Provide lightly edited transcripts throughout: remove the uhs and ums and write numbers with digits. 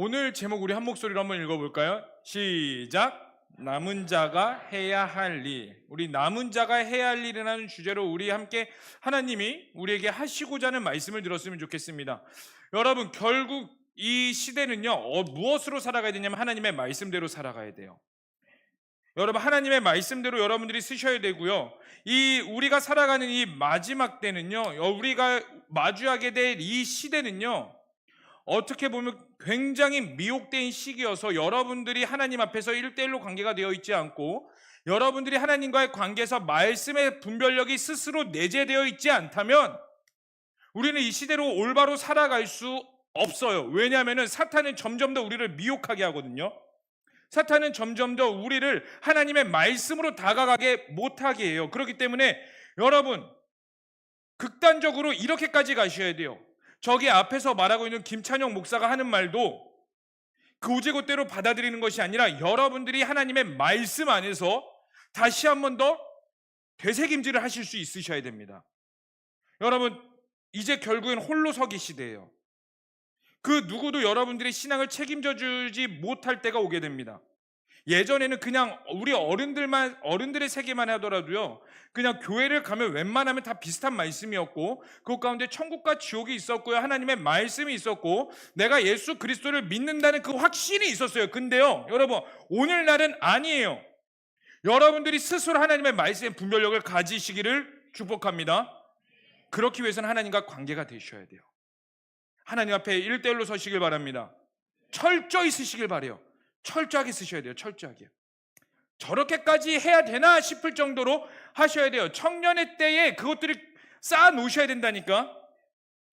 오늘 제목 우리 한 목소리로 한번 읽어볼까요? 시작! 남은 자가 해야 할 일. 우리 남은 자가 해야 할 일이라는 주제로 우리 함께 하나님이 우리에게 하시고자 하는 말씀을 들었으면 좋겠습니다. 여러분, 결국 이 시대는요, 무엇으로 살아가야 되냐면 하나님의 말씀대로 살아가야 돼요. 여러분, 하나님의 말씀대로 여러분들이 쓰셔야 되고요. 우리가 살아가는 이 마지막 때는요, 우리가 마주하게 될 이 시대는요, 어떻게 보면 굉장히 미혹된 시기여서 여러분들이 하나님 앞에서 1대1로 관계가 되어 있지 않고 여러분들이 하나님과의 관계에서 말씀의 분별력이 스스로 내재되어 있지 않다면 우리는 이 시대로 올바로 살아갈 수 없어요. 왜냐하면 사탄은 점점 더 우리를 미혹하게 하거든요. 사탄은 점점 더 우리를 하나님의 말씀으로 다가가게 못하게 해요. 그렇기 때문에 여러분, 극단적으로 이렇게까지 가셔야 돼요. 저기 앞에서 말하고 있는 김찬영 목사가 하는 말도 그오제고대로 받아들이는 것이 아니라 여러분들이 하나님의 말씀 안에서 다시 한 번 더 되새김질을 하실 수 있으셔야 됩니다. 여러분, 이제 결국엔 홀로 서기 시대예요. 그 누구도 여러분들의 신앙을 책임져 주지 못할 때가 오게 됩니다. 예전에는 그냥 우리 어른들의 세계만 하더라도요, 그냥 교회를 가면 웬만하면 다 비슷한 말씀이었고 그 가운데 천국과 지옥이 있었고요, 하나님의 말씀이 있었고 내가 예수 그리스도를 믿는다는 그 확신이 있었어요. 근데요 여러분, 오늘날은 아니에요. 여러분들이 스스로 하나님의 말씀의 분별력을 가지시기를 축복합니다. 그렇기 위해서는 하나님과 관계가 되셔야 돼요. 하나님 앞에 1대1로 서시길 바랍니다. 철저히 쓰시길 바라요. 철저하게 쓰셔야 돼요. 철저하게. 저렇게까지 해야 되나 싶을 정도로 하셔야 돼요. 청년의 때에 그것들을 쌓아 놓으셔야 된다니까.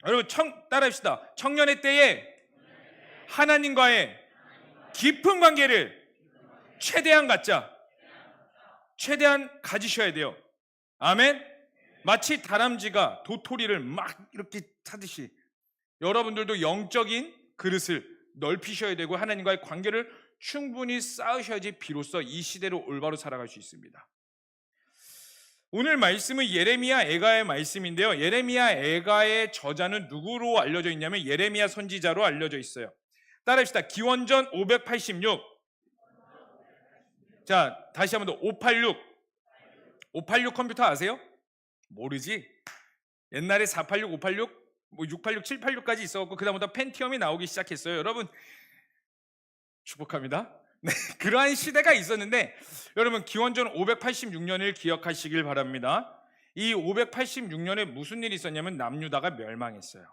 여러분, 따라합시다. 청년의 때에 하나님과의 깊은 관계를 최대한 가지셔야 돼요. 아멘. 마치 다람쥐가 도토리를 막 이렇게 타듯이 여러분들도 영적인 그릇을 넓히셔야 되고 하나님과의 관계를 충분히 쌓으셔야지 비로소 이 시대로 올바로 살아갈 수 있습니다. 오늘 말씀은 예레미야 애가의 말씀인데요, 예레미야 애가의 저자는 누구로 알려져 있냐면 예레미야 선지자로 알려져 있어요. 따라합시다. 기원전 586. 자, 다시 한번 더. 586 컴퓨터 아세요? 모르지? 옛날에 486, 586, 686, 786까지 있어갖고 그 다음부터 펜티엄이 나오기 시작했어요. 여러분, 축복합니다. 네, 그러한 시대가 있었는데 여러분, 기원전 586년을 기억하시길 바랍니다. 이 586년에 무슨 일이 있었냐면 남유다가 멸망했어요.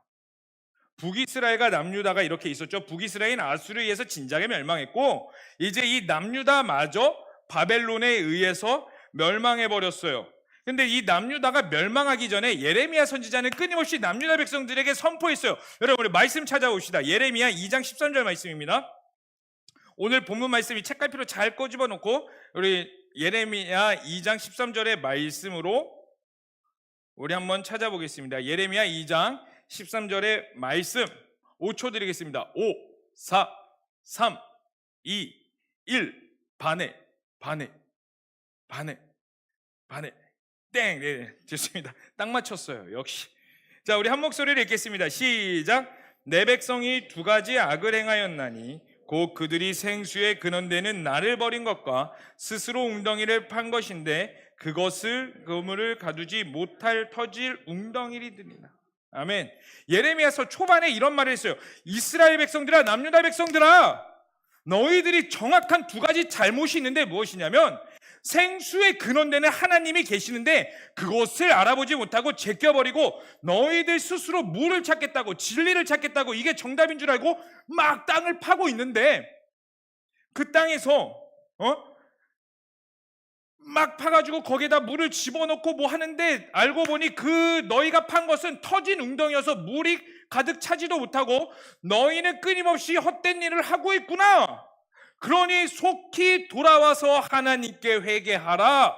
북이스라엘과 남유다가 이렇게 있었죠. 북이스라엘은 아수르에 의해서 진작에 멸망했고 이제 이 남유다마저 바벨론에 의해서 멸망해버렸어요. 근데 이 남유다가 멸망하기 전에 예레미야 선지자는 끊임없이 남유다 백성들에게 선포했어요. 여러분, 우리 말씀 찾아봅시다. 예레미야 2장 13절 말씀입니다. 오늘 본문 말씀이 책갈피로 잘 꼬집어 놓고 우리 예레미야 2장 13절의 말씀으로 우리 한번 찾아보겠습니다. 예레미야 2장 13절의 말씀 5초 드리겠습니다. 5, 4, 3, 2, 1. 반해 땡. 네, 좋습니다. 딱 맞췄어요. 역시. 자, 우리 한 목소리를 읽겠습니다. 시작. 내 백성이 두 가지 악을 행하였나니 곧 그들이 생수에 근원되는 나를 버린 것과 스스로 웅덩이를 판 것인데 그것을 그물을 가두지 못할 터질 웅덩이리들이나. 아멘. 예레미야서 초반에 이런 말을 했어요. 이스라엘 백성들아, 남유다 백성들아, 너희들이 정확한 두 가지 잘못이 있는데 무엇이냐면 생수의 근원되는 하나님이 계시는데 그것을 알아보지 못하고 제껴버리고 너희들 스스로 물을 찾겠다고, 진리를 찾겠다고, 이게 정답인 줄 알고 막 땅을 파고 있는데 그 땅에서 막 파가지고 거기에다 물을 집어넣고 뭐 하는데 알고 보니 그 너희가 판 것은 터진 웅덩이여서 물이 가득 차지도 못하고 너희는 끊임없이 헛된 일을 하고 있구나. 그러니 속히 돌아와서 하나님께 회개하라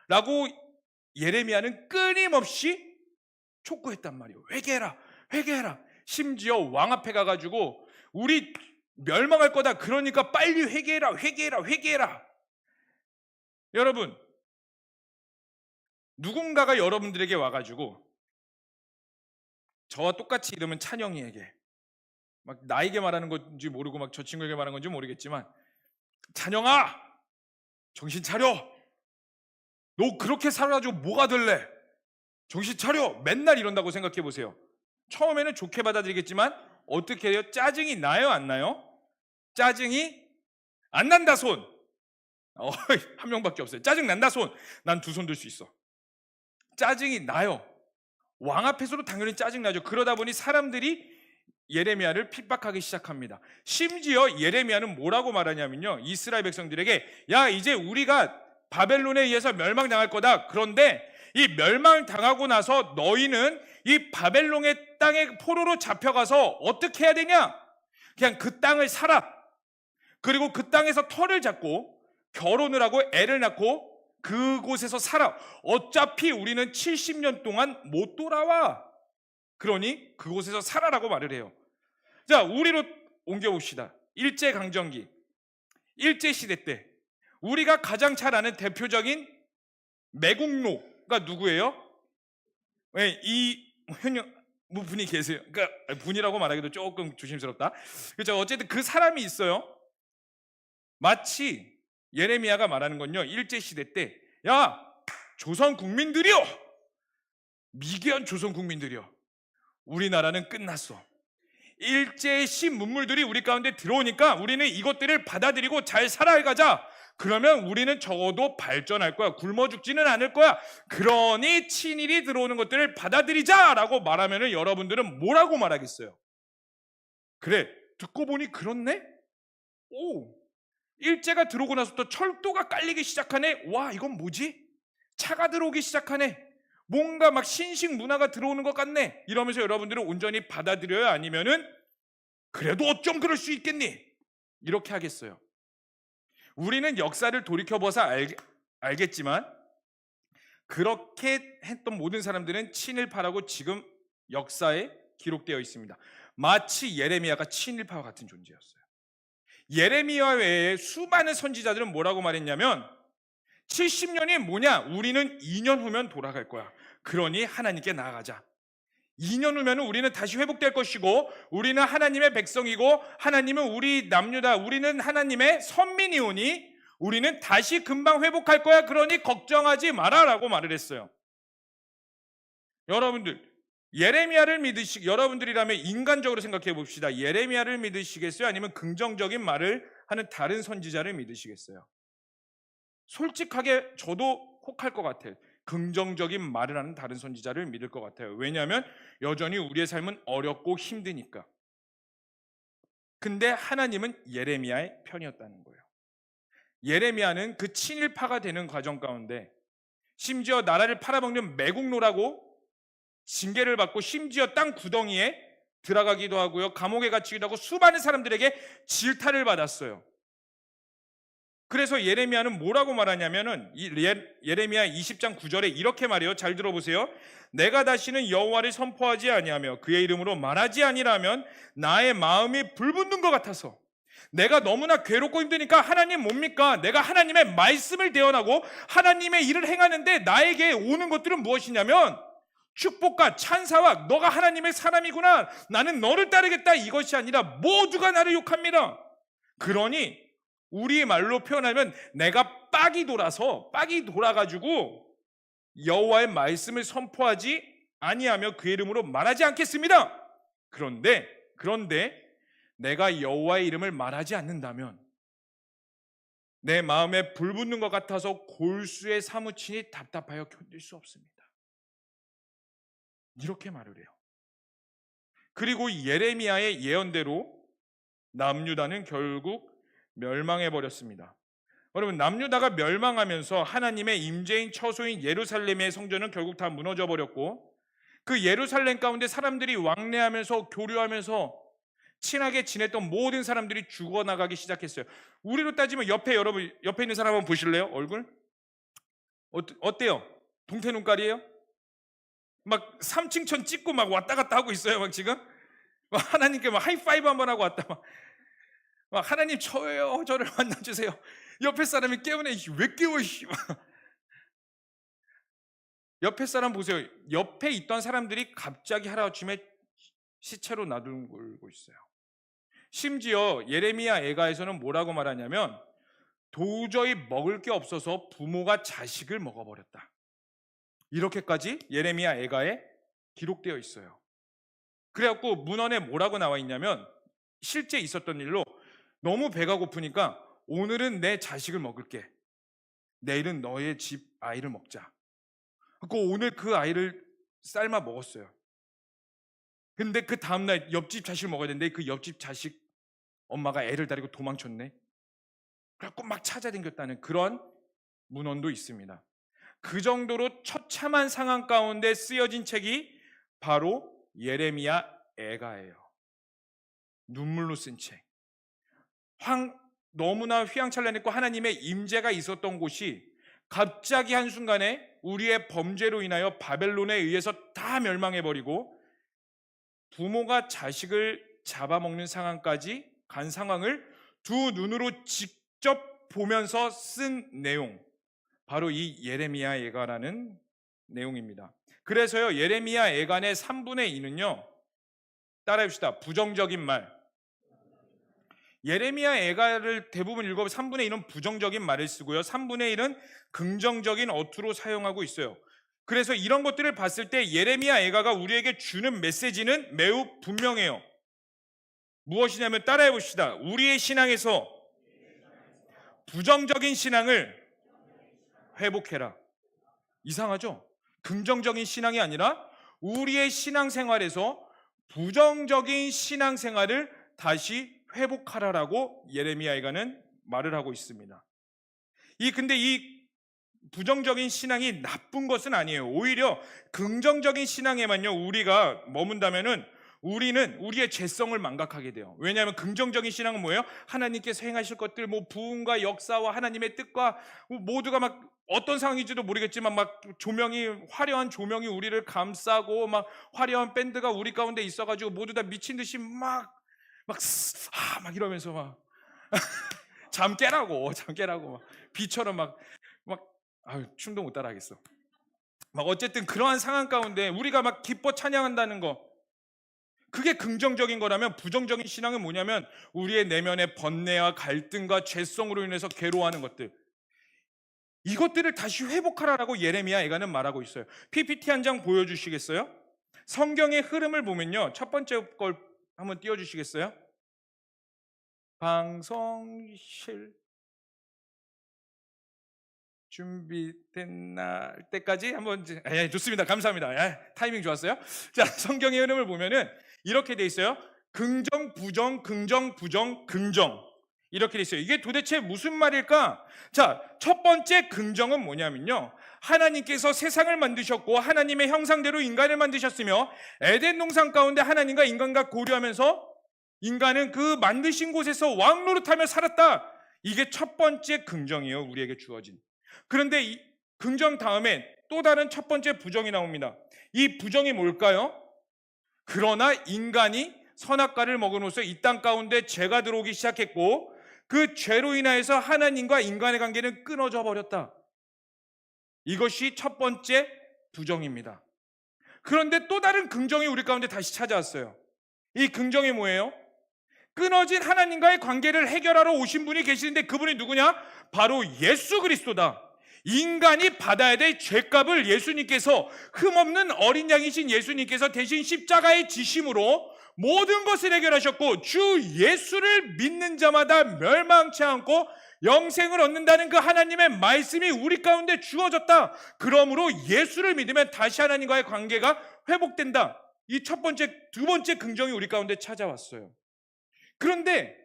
라고 예레미야는 끊임없이 촉구했단 말이에요. 회개해라. 심지어 왕 앞에 가가지고 우리 멸망할 거다, 그러니까 빨리 회개해라. 여러분, 누군가가 여러분들에게 와가지고 저와 똑같이 이름은 찬영이에게 막 나에게 말하는 건지 모르고 막 저 친구에게 말하는 건지 모르겠지만, 찬영아, 정신 차려. 너 그렇게 살아가지고 뭐가 될래? 정신 차려. 맨날 이런다고 생각해 보세요. 처음에는 좋게 받아들이겠지만 어떻게 해요? 짜증이 나요, 안 나요? 짜증이 안 난다 손. 한 명밖에 없어요. 짜증 난다 손. 난 두 손 들 수 있어. 짜증이 나요. 왕 앞에서도 당연히 짜증 나죠. 그러다 보니 사람들이 예레미야를 핍박하기 시작합니다. 심지어 예레미야는 뭐라고 말하냐면요, 이스라엘 백성들에게, 야, 이제 우리가 바벨론에 의해서 멸망당할 거다. 그런데 이 멸망당하고 나서 너희는 이 바벨론의 땅에 포로로 잡혀가서 어떻게 해야 되냐? 그냥 그 땅을 살아. 그리고 그 땅에서 터를 잡고 결혼을 하고 애를 낳고 그곳에서 살아. 어차피 우리는 70년 동안 못 돌아와. 그러니 그곳에서 살아라고 말을 해요. 자, 우리로 옮겨봅시다. 일제강점기, 일제시대 때 우리가 가장 잘 아는 대표적인 매국노가 누구예요? 네, 이 분이 계세요. 그러니까 분이라고 말하기도 조금 조심스럽다. 그렇죠. 어쨌든 그 사람이 있어요. 마치 예레미야가 말하는 건요, 일제시대 때, 야, 조선 국민들이여, 미개한 조선 국민들이여, 우리나라는 끝났어. 일제의 신문물들이 우리 가운데 들어오니까 우리는 이것들을 받아들이고 잘 살아가자. 그러면 우리는 적어도 발전할 거야. 굶어 죽지는 않을 거야. 그러니 친일이 들어오는 것들을 받아들이자라고 말하면 여러분들은 뭐라고 말하겠어요? 그래, 듣고 보니 그렇네? 오, 일제가 들어오고 나서부터 철도가 깔리기 시작하네. 와, 이건 뭐지? 차가 들어오기 시작하네. 뭔가 막 신식 문화가 들어오는 것 같네. 이러면서 여러분들은 온전히 받아들여요? 아니면은 그래도 어쩜 그럴 수 있겠니? 이렇게 하겠어요. 우리는 역사를 돌이켜봐서 알겠지만 그렇게 했던 모든 사람들은 친일파라고 지금 역사에 기록되어 있습니다. 마치 예레미야가 친일파와 같은 존재였어요. 예레미야 외에 수많은 선지자들은 뭐라고 말했냐면 70년이 뭐냐? 우리는 2년 후면 돌아갈 거야. 그러니 하나님께 나아가자. 2년 후면 우리는 다시 회복될 것이고 우리는 하나님의 백성이고 하나님은 우리 남유다, 우리는 하나님의 선민이오니 우리는 다시 금방 회복할 거야. 그러니 걱정하지 마라 라고 말을 했어요. 여러분들, 예레미야를 여러분들이라면 인간적으로 생각해 봅시다. 예레미야를 믿으시겠어요? 아니면 긍정적인 말을 하는 다른 선지자를 믿으시겠어요? 솔직하게 저도 혹할 것 같아요. 긍정적인 말을 하는 다른 선지자를 믿을 것 같아요. 왜냐하면 여전히 우리의 삶은 어렵고 힘드니까. 근데 하나님은 예레미야의 편이었다는 거예요. 예레미야는 그 친일파가 되는 과정 가운데 심지어 나라를 팔아먹는 매국노라고 징계를 받고 심지어 땅 구덩이에 들어가기도 하고요, 감옥에 갇히기도 하고 수많은 사람들에게 질타를 받았어요. 그래서 예레미야는 뭐라고 말하냐면은 예레미야 20장 9절에 이렇게 말해요. 잘 들어보세요. 내가 다시는 여호와를 선포하지 아니하며 그의 이름으로 말하지 아니라면 나의 마음이 불붙는 것 같아서 내가 너무나 괴롭고 힘드니까 하나님 뭡니까? 내가 하나님의 말씀을 대언하고 하나님의 일을 행하는데 나에게 오는 것들은 무엇이냐면 축복과 찬사와 너가 하나님의 사람이구나, 나는 너를 따르겠다, 이것이 아니라 모두가 나를 욕합니다. 그러니 우리 말로 표현하면 내가 빡이 돌아가지고 여호와의 말씀을 선포하지 아니하며 그의 이름으로 말하지 않겠습니다. 그런데 내가 여호와의 이름을 말하지 않는다면 내 마음에 불붙는 것 같아서 골수에 사무치니 답답하여 견딜 수 없습니다. 이렇게 말을 해요. 그리고 예레미야의 예언대로 남유다는 결국 멸망해버렸습니다. 여러분, 남유다가 멸망하면서 하나님의 임재인 처소인 예루살렘의 성전은 결국 다 무너져버렸고 그 예루살렘 가운데 사람들이 왕래하면서 교류하면서 친하게 지냈던 모든 사람들이 죽어나가기 시작했어요. 우리로 따지면 여러분 옆에 있는 사람 한번 보실래요? 얼굴? 어때요? 동태 눈깔이에요? 막 3층천 찍고 막 왔다 갔다 하고 있어요. 막 지금 막 하나님께 막 하이파이브 한번 하고 왔다 막 하나님 저를 만나주세요. 옆에 사람이 깨우네. 왜 깨워? 옆에 사람 보세요. 옆에 있던 사람들이 갑자기 하루아침에 시체로 놔두고 있어요. 심지어 예레미야 애가에서는 뭐라고 말하냐면 도저히 먹을 게 없어서 부모가 자식을 먹어버렸다. 이렇게까지 예레미야 애가에 기록되어 있어요. 그래갖고 문헌에 뭐라고 나와 있냐면 실제 있었던 일로 너무 배가 고프니까 오늘은 내 자식을 먹을게. 내일은 너의 집 아이를 먹자. 그리고 오늘 그 아이를 삶아 먹었어요. 근데 그 다음날 옆집 자식을 먹어야 되는데 그 옆집 자식 엄마가 애를 데리고 도망쳤네. 그래갖고 막 찾아다녔다는 그런 문헌도 있습니다. 그 정도로 처참한 상황 가운데 쓰여진 책이 바로 예레미야 애가예요. 눈물로 쓴 책. 너무나 휘황찬란했고 하나님의 임재가 있었던 곳이 갑자기 한순간에 우리의 범죄로 인하여 바벨론에 의해서 다 멸망해버리고 부모가 자식을 잡아먹는 상황까지 간 상황을 두 눈으로 직접 보면서 쓴 내용, 바로 이 예레미야 애가라는 내용입니다. 그래서요, 예레미야 애간의 3분의 2는요, 따라해봅시다. 부정적인 말. 예레미야 애가를 대부분 읽어보면 3분의 1은 부정적인 말을 쓰고요, 3분의 1은 긍정적인 어투로 사용하고 있어요. 그래서 이런 것들을 봤을 때 예레미야 애가가 우리에게 주는 메시지는 매우 분명해요. 무엇이냐면 따라해봅시다. 우리의 신앙에서 부정적인 신앙을 회복해라. 이상하죠? 긍정적인 신앙이 아니라 우리의 신앙생활에서 부정적인 신앙생활을 다시 회복하라라고 예레미야 애가는 말을 하고 있습니다. 근데 이 부정적인 신앙이 나쁜 것은 아니에요. 오히려 긍정적인 신앙에만요 우리가 머문다면은 우리는 우리의 죄성을 망각하게 돼요. 왜냐하면 긍정적인 신앙은 뭐예요? 하나님께서 행하실 것들, 부흥과 역사와 하나님의 뜻과 모두가 막 어떤 상황인지도 모르겠지만 막 화려한 조명이 우리를 감싸고 막 화려한 밴드가 우리 가운데 있어가지고 모두 다 미친 듯이 막 이러면서 막 잠 깨라고 막 비처럼 막 춤도 못 따라하겠어. 막 어쨌든 그러한 상황 가운데 우리가 막 기뻐 찬양한다는 거, 그게 긍정적인 거라면 부정적인 신앙은 뭐냐면 우리의 내면의 번뇌와 갈등과 죄성으로 인해서 괴로워하는 것들, 이것들을 다시 회복하라라고 예레미야 애가는 말하고 있어요. PPT 한 장 보여주시겠어요? 성경의 흐름을 보면요, 첫 번째 걸 한번 띄워주시겠어요? 방송실 준비됐나 때까지 한번. 좋습니다. 감사합니다. 타이밍 좋았어요. 자, 성경의 흐름을 보면은 이렇게 돼 있어요. 긍정, 부정, 긍정, 부정, 긍정, 이렇게 돼 있어요. 이게 도대체 무슨 말일까? 자, 첫 번째 긍정은 뭐냐면요, 하나님께서 세상을 만드셨고 하나님의 형상대로 인간을 만드셨으며 에덴 동산 가운데 하나님과 인간과 고려하면서 인간은 그 만드신 곳에서 왕노릇하며 살았다. 이게 첫 번째 긍정이에요, 우리에게 주어진. 그런데 이 긍정 다음에 또 다른 첫 번째 부정이 나옵니다. 이 부정이 뭘까요? 그러나 인간이 선악과를 먹음으로써 이 땅 가운데 죄가 들어오기 시작했고 그 죄로 인하여서 하나님과 인간의 관계는 끊어져 버렸다. 이것이 첫 번째 부정입니다. 그런데 또 다른 긍정이 우리 가운데 다시 찾아왔어요. 이 긍정이 뭐예요? 끊어진 하나님과의 관계를 해결하러 오신 분이 계시는데 그분이 누구냐? 바로 예수 그리스도다. 인간이 받아야 될 죄값을 예수님께서, 흠없는 어린 양이신 예수님께서 대신 십자가의 지심으로 모든 것을 해결하셨고 주 예수를 믿는 자마다 멸망치 않고 영생을 얻는다는 그 하나님의 말씀이 우리 가운데 주어졌다. 그러므로 예수를 믿으면 다시 하나님과의 관계가 회복된다. 이 첫 번째, 두 번째 긍정이 우리 가운데 찾아왔어요. 그런데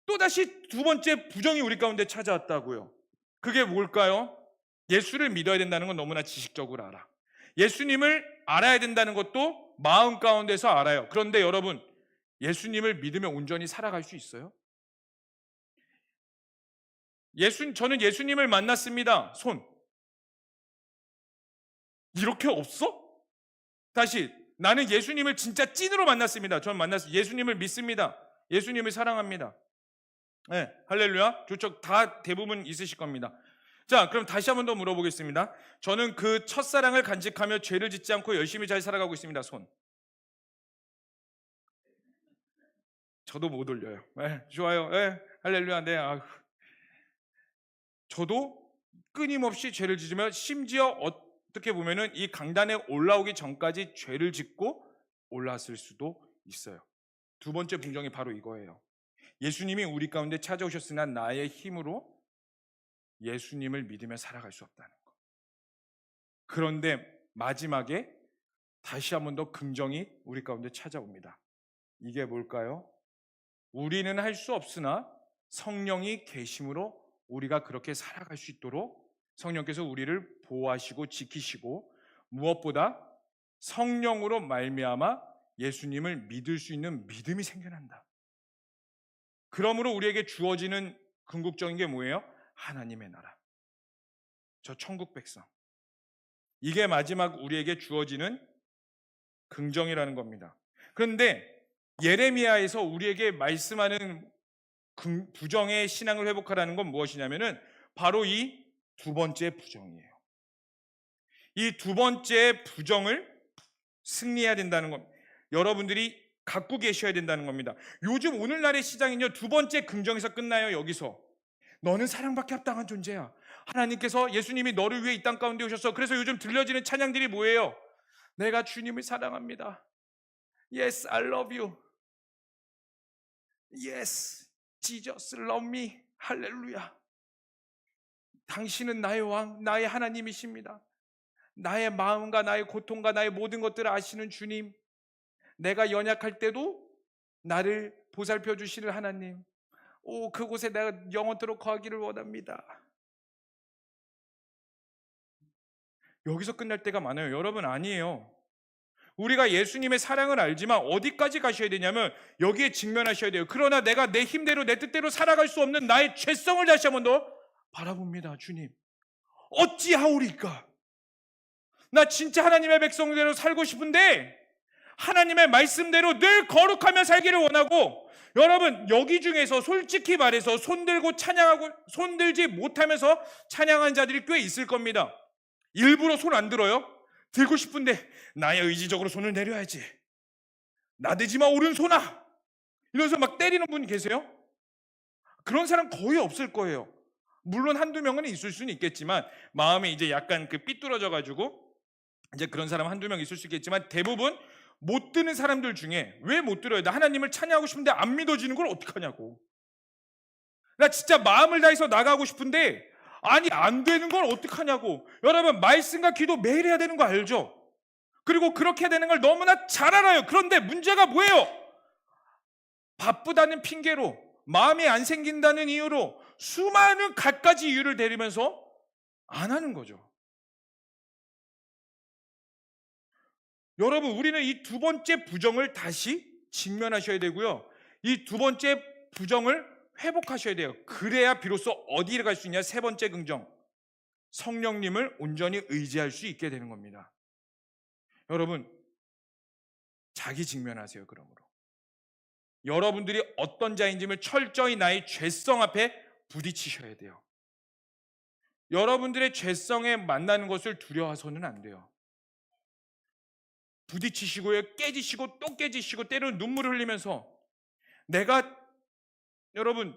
또다시 두 번째 부정이 우리 가운데 찾아왔다고요. 그게 뭘까요? 예수를 믿어야 된다는 건 너무나 지식적으로 알아. 예수님을 알아야 된다는 것도 마음 가운데서 알아요. 그런데 여러분, 예수님을 믿으면 온전히 살아갈 수 있어요? 저는 예수님을 만났습니다. 손. 이렇게 없어? 다시, 나는 예수님을 진짜 찐으로 만났습니다. 저는 예수님을 믿습니다. 예수님을 사랑합니다. 네, 할렐루야. 좋죠. 다 대부분 있으실 겁니다. 자, 그럼 다시 한 번 더 물어보겠습니다. 저는 그 첫사랑을 간직하며 죄를 짓지 않고 열심히 잘 살아가고 있습니다. 손. 저도 못 올려요. 좋아요. 할렐루야. 네. 저도 끊임없이 죄를 짓으며 심지어 어떻게 보면은 이 강단에 올라오기 전까지 죄를 짓고 올랐을 수도 있어요. 두 번째 분정이 바로 이거예요. 예수님이 우리 가운데 찾아오셨으나 나의 힘으로 예수님을 믿으며 살아갈 수 없다는 것. 그런데 마지막에 다시 한 번 더 긍정이 우리 가운데 찾아옵니다. 이게 뭘까요? 우리는 할 수 없으나 성령이 계심으로 우리가 그렇게 살아갈 수 있도록 성령께서 우리를 보호하시고 지키시고, 무엇보다 성령으로 말미암아 예수님을 믿을 수 있는 믿음이 생겨난다. 그러므로 우리에게 주어지는 궁극적인 게 뭐예요? 하나님의 나라, 저 천국 백성. 이게 마지막 우리에게 주어지는 긍정이라는 겁니다. 그런데 예레미야에서 우리에게 말씀하는 부정의 신앙을 회복하라는 건 무엇이냐면은 바로 이 두 번째 부정이에요. 이 두 번째 부정을 승리해야 된다는 겁니다. 여러분들이 갖고 계셔야 된다는 겁니다. 요즘 오늘날의 시장은요, 두 번째 긍정에서 끝나요. 여기서 너는 사랑받기 합당한 존재야. 하나님께서, 예수님이 너를 위해 이 땅 가운데 오셨어. 그래서 요즘 들려지는 찬양들이 뭐예요? 내가 주님을 사랑합니다. Yes, I love you. Yes, Jesus love me. 할렐루야. 당신은 나의 왕, 나의 하나님이십니다. 나의 마음과 나의 고통과 나의 모든 것들을 아시는 주님, 내가 연약할 때도 나를 보살펴 주시는 하나님, 그곳에 내가 영원토록 거하기를 원합니다. 여기서 끝날 때가 많아요. 여러분, 아니에요. 우리가 예수님의 사랑을 알지만 어디까지 가셔야 되냐면 여기에 직면하셔야 돼요. 그러나 내가 내 힘대로 내 뜻대로 살아갈 수 없는 나의 죄성을 다시 한번 더 바라봅니다. 주님, 어찌하오리까? 나 진짜 하나님의 백성대로 살고 싶은데 하나님의 말씀대로 늘 거룩하며 살기를 원하고, 여러분, 여기 중에서 솔직히 말해서 손들고 찬양하고 손들지 못하면서 찬양한 자들이 꽤 있을 겁니다. 일부러 손 안 들어요. 들고 싶은데 나의 의지적으로 손을 내려야지. 나대지 마 오른손아, 이러면서 막 때리는 분이 계세요. 그런 사람 거의 없을 거예요. 물론 한두 명은 있을 수는 있겠지만 마음에 이제 약간 삐뚤어져 가지고 이제 그런 사람 한두 명 있을 수 있겠지만, 대부분 못 드는 사람들 중에, 왜 못 들어요? 나 하나님을 찬양하고 싶은데 안 믿어지는 걸 어떡하냐고. 나 진짜 마음을 다해서 나가고 싶은데 아니 안 되는 걸 어떡하냐고. 여러분, 말씀과 기도 매일 해야 되는 거 알죠? 그리고 그렇게 되는 걸 너무나 잘 알아요. 그런데 문제가 뭐예요? 바쁘다는 핑계로, 마음이 안 생긴다는 이유로 수많은 갖가지 이유를 대리면서 안 하는 거죠. 여러분, 우리는 이 두 번째 부정을 다시 직면하셔야 되고요, 이 두 번째 부정을 회복하셔야 돼요. 그래야 비로소 어디를 갈 수 있냐? 세 번째 긍정, 성령님을 온전히 의지할 수 있게 되는 겁니다. 여러분, 자기 직면하세요. 그러므로 여러분들이 어떤 자인지를 철저히 나의 죄성 앞에 부딪히셔야 돼요. 여러분들의 죄성에 만나는 것을 두려워서는 안 돼요. 부딪히시고요, 깨지시고 또 깨지시고 때로는 눈물을 흘리면서, 내가, 여러분,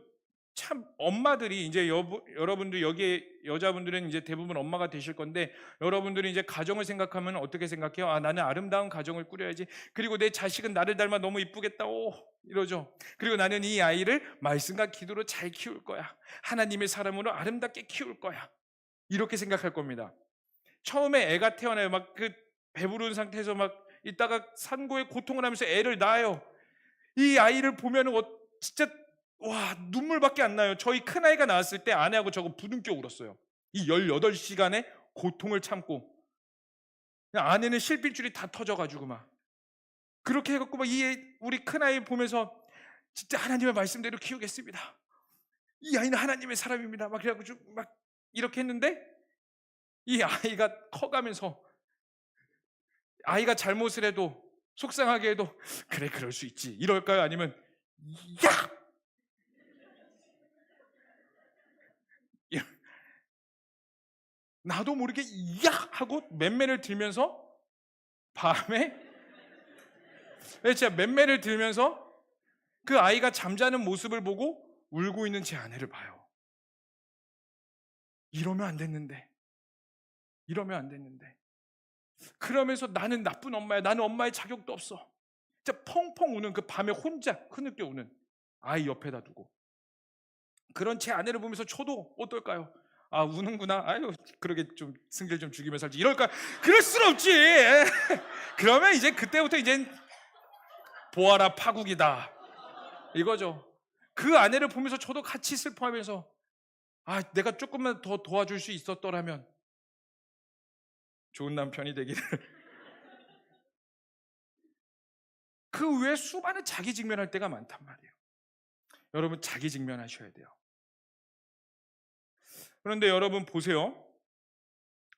참 엄마들이 이제 여러분들 여기에 여자분들은 이제 대부분 엄마가 되실 건데, 여러분들이 이제 가정을 생각하면 어떻게 생각해요? 나는 아름다운 가정을 꾸려야지. 그리고 내 자식은 나를 닮아 너무 이쁘겠다. 이러죠. 그리고 나는 이 아이를 말씀과 기도로 잘 키울 거야. 하나님의 사람으로 아름답게 키울 거야. 이렇게 생각할 겁니다. 처음에 애가 태어나요. 막 배부른 상태에서 막 있다가 산고에 고통을 하면서 애를 낳아요. 이 아이를 보면은 진짜 눈물밖에 안 나요. 저희 큰아이가 나왔을 때 아내하고 저거 부둥켜 울었어요. 이 18시간의 고통을 참고, 아내는 실핏줄이 다 터져가지고 막 그렇게 해갖고 막 우리 큰아이 보면서 진짜 하나님의 말씀대로 키우겠습니다. 이 아이는 하나님의 사람입니다. 막 그래가지고 막 이렇게 했는데, 이 아이가 커가면서 아이가 잘못을 해도, 속상하게 해도 그래 그럴 수 있지 이럴까요? 아니면 야! 나도 모르게 야! 하고 맨맨을 들면서 밤에 진짜 맨맨을 들면서 그 아이가 잠자는 모습을 보고 울고 있는 제 아내를 봐요. 이러면 안 됐는데, 이러면 안 됐는데. 그러면서 나는 나쁜 엄마야, 나는 엄마의 자격도 없어. 진짜 펑펑 우는, 그 밤에 혼자 흐느껴 우는 아이 옆에다 두고, 그런 제 아내를 보면서 저도 어떨까요? 아, 우는구나. 아유, 그러게 좀 승질 좀 죽이며 살지. 이럴까? 그럴 순 없지. 그러면 이제 그때부터 이제 보아라 파국이다, 이거죠. 그 아내를 보면서 저도 같이 슬퍼하면서, 아, 내가 조금만 더 도와줄 수 있었더라면 좋은 남편이 되기를. 그 외에 수많은 자기 직면할 때가 많단 말이에요. 여러분, 자기 직면하셔야 돼요. 그런데 여러분 보세요.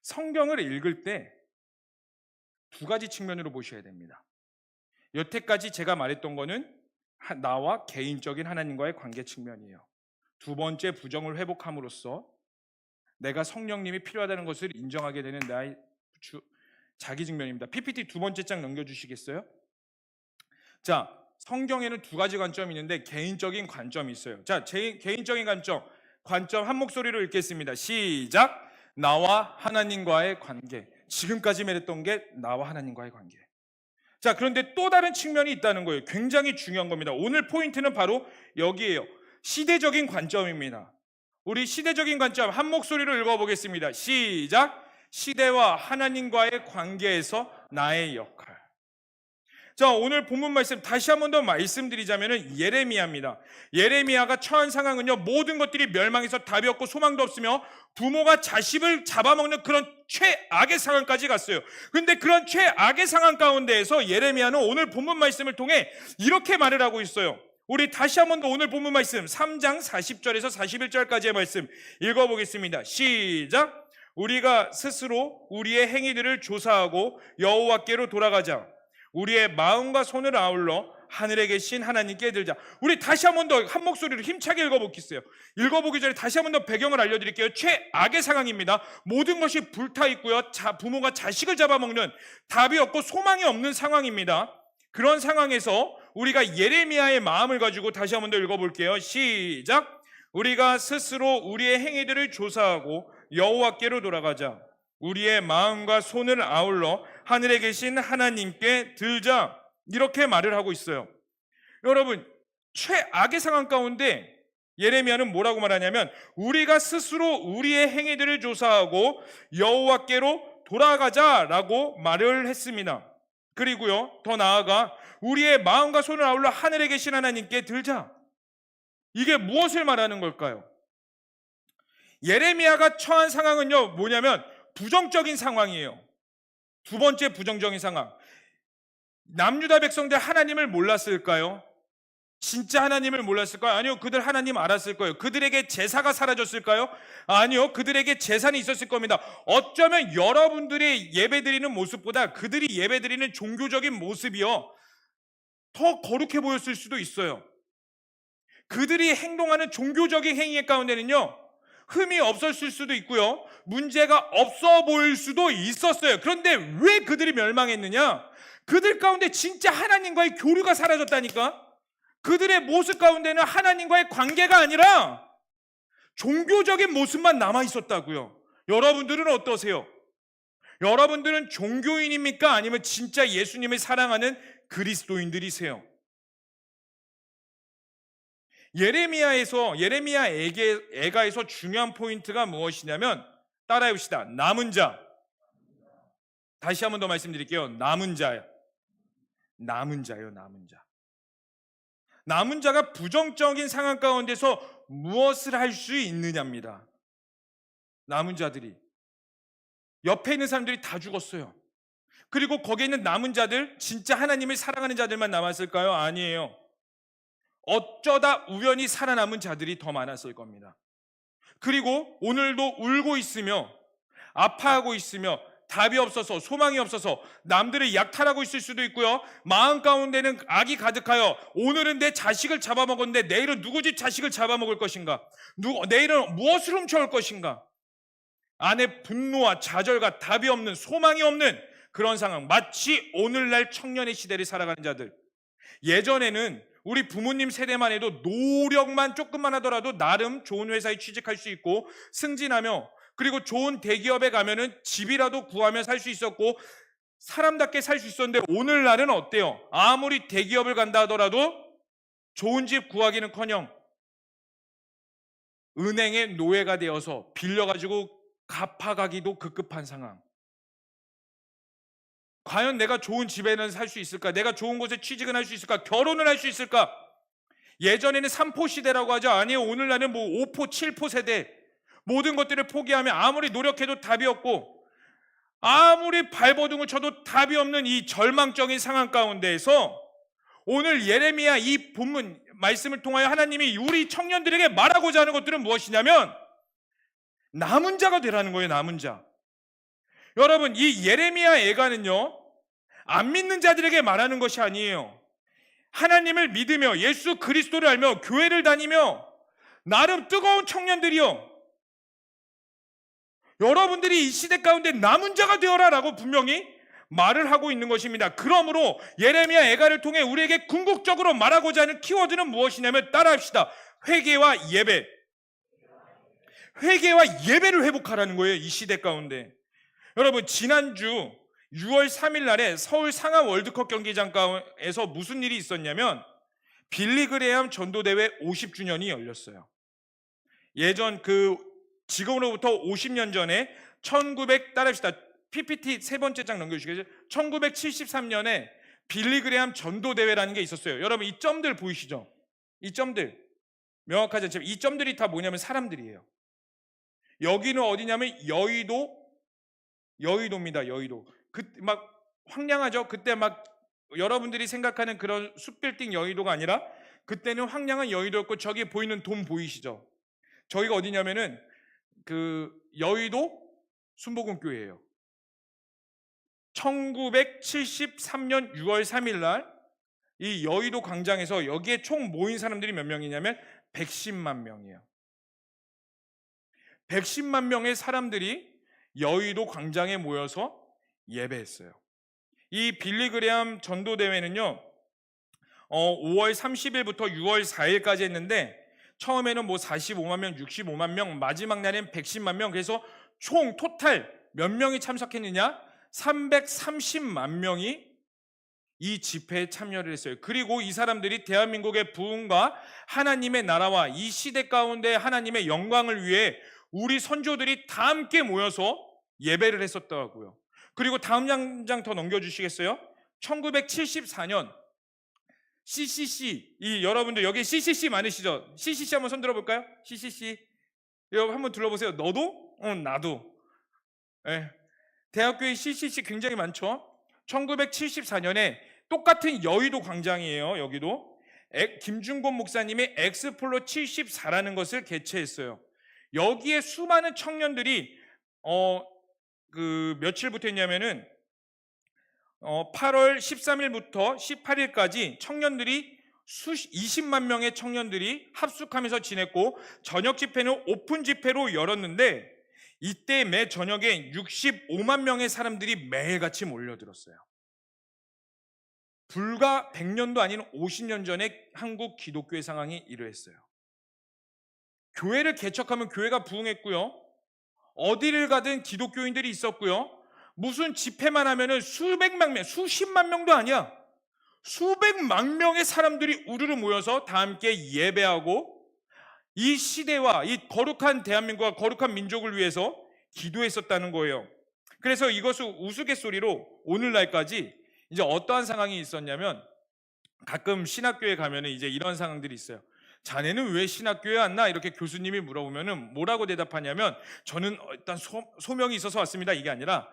성경을 읽을 때 두 가지 측면으로 보셔야 됩니다. 여태까지 제가 말했던 거는 나와 개인적인 하나님과의 관계 측면이에요. 두 번째, 부정을 회복함으로써 내가 성령님이 필요하다는 것을 인정하게 되는 나의 자기 직면입니다. PPT 두 번째 장 넘겨주시겠어요? 자, 성경에는 두 가지 관점이 있는데 개인적인 관점이 있어요. 자, 제 개인적인 관점 한 목소리로 읽겠습니다. 시작. 나와 하나님과의 관계. 지금까지 말했던 게 나와 하나님과의 관계. 자, 그런데 또 다른 측면이 있다는 거예요. 굉장히 중요한 겁니다. 오늘 포인트는 바로 여기에요. 시대적인 관점입니다. 우리 시대적인 관점 한 목소리로 읽어보겠습니다. 시작. 시대와 하나님과의 관계에서 나의 역할. 자, 오늘 본문 말씀 다시 한 번 더 말씀드리자면 예레미야입니다. 예레미야가 처한 상황은요, 모든 것들이 멸망해서 답이 없고 소망도 없으며 부모가 자식을 잡아먹는 그런 최악의 상황까지 갔어요. 그런데 그런 최악의 상황 가운데에서 예레미야는 오늘 본문 말씀을 통해 이렇게 말을 하고 있어요. 우리 다시 한 번 더 오늘 본문 말씀 3장 40절에서 41절까지의 말씀 읽어보겠습니다. 시작. 우리가 스스로 우리의 행위들을 조사하고 여호와께로 돌아가자. 우리의 마음과 손을 아울러 하늘에 계신 하나님께 들자. 우리 다시 한 번 더 한 목소리로 힘차게 읽어보겠어요. 읽어보기 전에 다시 한 번 더 배경을 알려드릴게요. 최악의 상황입니다. 모든 것이 불타 있고요, 부모가 자식을 잡아먹는, 답이 없고 소망이 없는 상황입니다. 그런 상황에서 우리가 예레미야의 마음을 가지고 다시 한 번 더 읽어볼게요. 시작. 우리가 스스로 우리의 행위들을 조사하고 여호와께로 돌아가자. 우리의 마음과 손을 아울러 하늘에 계신 하나님께 들자. 이렇게 말을 하고 있어요. 여러분, 최악의 상황 가운데 예레미야는 뭐라고 말하냐면 우리가 스스로 우리의 행위들을 조사하고 여호와께로 돌아가자라고 말을 했습니다. 그리고요, 더 나아가 우리의 마음과 손을 아울러 하늘에 계신 하나님께 들자. 이게 무엇을 말하는 걸까요? 예레미야가 처한 상황은요, 뭐냐면 부정적인 상황이에요. 두 번째 부정적인 상황. 남유다 백성들 하나님을 몰랐을까요? 진짜 하나님을 몰랐을까요? 아니요, 그들 하나님 알았을 거예요. 그들에게 제사가 사라졌을까요? 아니요, 그들에게 제사는 있었을 겁니다. 어쩌면 여러분들이 예배드리는 모습보다 그들이 예배드리는 종교적인 모습이요, 더 거룩해 보였을 수도 있어요. 그들이 행동하는 종교적인 행위 가운데는요, 흠이 없었을 수도 있고요, 문제가 없어 보일 수도 있었어요. 그런데 왜 그들이 멸망했느냐? 그들 가운데 진짜 하나님과의 교류가 사라졌다니까. 그들의 모습 가운데는 하나님과의 관계가 아니라 종교적인 모습만 남아 있었다고요. 여러분들은 어떠세요? 여러분들은 종교인입니까? 아니면 진짜 예수님을 사랑하는 그리스도인들이세요? 예레미야 애가에서 중요한 포인트가 무엇이냐면, 따라해 봅시다. 남은 자. 다시 한 번 더 말씀드릴게요. 남은 자예요. 남은 자예요. 남은 자. 남은 자가 부정적인 상황 가운데서 무엇을 할 수 있느냐입니다. 남은 자들이, 옆에 있는 사람들이 다 죽었어요. 그리고 거기에 있는 남은 자들, 진짜 하나님을 사랑하는 자들만 남았을까요? 아니에요. 어쩌다 우연히 살아남은 자들이 더 많았을 겁니다. 그리고 오늘도 울고 있으며 아파하고 있으며 답이 없어서 소망이 없어서 남들을 약탈하고 있을 수도 있고요, 마음 가운데는 악이 가득하여 오늘은 내 자식을 잡아먹었는데 내일은 누구 집 자식을 잡아먹을 것인가, 내일은 무엇을 훔쳐올 것인가, 안에 분노와 좌절과 답이 없는, 소망이 없는 그런 상황. 마치 오늘날 청년의 시대를 살아가는 자들. 예전에는 우리 부모님 세대만 해도 노력만 조금만 하더라도 나름 좋은 회사에 취직할 수 있고 승진하며, 그리고 좋은 대기업에 가면은 집이라도 구하며 살 수 있었고 사람답게 살 수 있었는데, 오늘날은 어때요? 아무리 대기업을 간다 하더라도 좋은 집 구하기는커녕 은행의 노예가 되어서 빌려가지고 갚아가기도 급급한 상황. 과연 내가 좋은 집에는 살 수 있을까? 내가 좋은 곳에 취직은 할 수 있을까? 결혼을 할 수 있을까? 예전에는 3포 시대라고 하죠. 아니요, 오늘날은 뭐 5포, 7포 세대. 모든 것들을 포기하며 아무리 노력해도 답이 없고 아무리 발버둥을 쳐도 답이 없는 이 절망적인 상황 가운데에서 오늘 예레미야 이 본문 말씀을 통하여 하나님이 우리 청년들에게 말하고자 하는 것들은 무엇이냐면 남은 자가 되라는 거예요. 남은 자. 여러분, 이 예레미야 애가는요, 안 믿는 자들에게 말하는 것이 아니에요. 하나님을 믿으며 예수 그리스도를 알며 교회를 다니며 나름 뜨거운 청년들이요, 여러분들이 이 시대 가운데 남은 자가 되어라라고 분명히 말을 하고 있는 것입니다. 그러므로 예레미야 애가를 통해 우리에게 궁극적으로 말하고자 하는 키워드는 무엇이냐면, 따라합시다. 회개와 예배. 회개와 예배를 회복하라는 거예요. 이 시대 가운데. 여러분, 지난주 6월 3일 날에 서울 상암 월드컵 경기장에서 무슨 일이 있었냐면 빌리그레암 전도대회 50주년이 열렸어요. 예전 지금으로부터 50년 전에 따라합시다. PPT 세 번째 장 넘겨주시겠어요? 1973년에 빌리그레암 전도대회라는 게 있었어요. 여러분, 이 점들 보이시죠? 이 점들 명확하지 않지만 이 점들이 다 뭐냐면 사람들이에요. 여기는 어디냐면 여의도입니다. 여의도. 막 황량하죠? 그때 막 여러분들이 생각하는 그런 숲빌딩 여의도가 아니라 그때는 황량한 여의도였고, 저기 보이는 돔 보이시죠? 저희가 어디냐면은 여의도 순복음교회예요. 1973년 6월 3일 날 이 여의도 광장에서 여기에 총 모인 사람들이 몇 명이냐면 110만 명이에요. 110만 명의 사람들이 여의도 광장에 모여서 예배했어요. 이 빌리그레암 전도대회는요, 5월 30일부터 6월 4일까지 했는데, 처음에는 뭐 45만 명, 65만 명, 마지막 날엔 110만 명, 그래서 총 토탈 몇 명이 참석했느냐? 330만 명이 이 집회에 참여를 했어요. 그리고 이 사람들이 대한민국의 부흥과 하나님의 나라와 이 시대 가운데 하나님의 영광을 위해 우리 선조들이 다 함께 모여서 예배를 했었더라고요. 그리고 다음 장 더 넘겨주시겠어요? 1974년 CCC, 여러분들 여기 CCC 많으시죠? CCC 한번 손 들어볼까요? CCC 여러분 한번 들어보세요. 너도? 나도. 네. 대학교에 CCC 굉장히 많죠? 1974년에 똑같은 여의도 광장이에요. 여기도 김중곤 목사님이 엑스플로 74라는 것을 개최했어요. 여기에 수많은 청년들이 며칠부터 했냐면은 8월 13일부터 18일까지 청년들이 20만 명의 청년들이 합숙하면서 지냈고, 저녁 집회는 오픈 집회로 열었는데 이때 매 저녁에 65만 명의 사람들이 매일같이 몰려들었어요. 불과 100년도 아닌 50년 전에 한국 기독교의 상황이 이러했어요. 교회를 개척하면 교회가 부흥했고요, 어디를 가든 기독교인들이 있었고요, 무슨 집회만 하면은 수백만 명, 수십만 명도 아니야, 수백만 명의 사람들이 우르르 모여서 다 함께 예배하고 이 시대와 이 거룩한 대한민국과 거룩한 민족을 위해서 기도했었다는 거예요. 그래서 이것을 우스갯소리로 오늘날까지 이제 어떠한 상황이 있었냐면, 가끔 신학교에 가면은 이제 이런 상황들이 있어요. 자네는 왜 신학교에 왔나? 이렇게 교수님이 물어보면은 뭐라고 대답하냐면, 저는 일단 소명이 있어서 왔습니다. 이게 아니라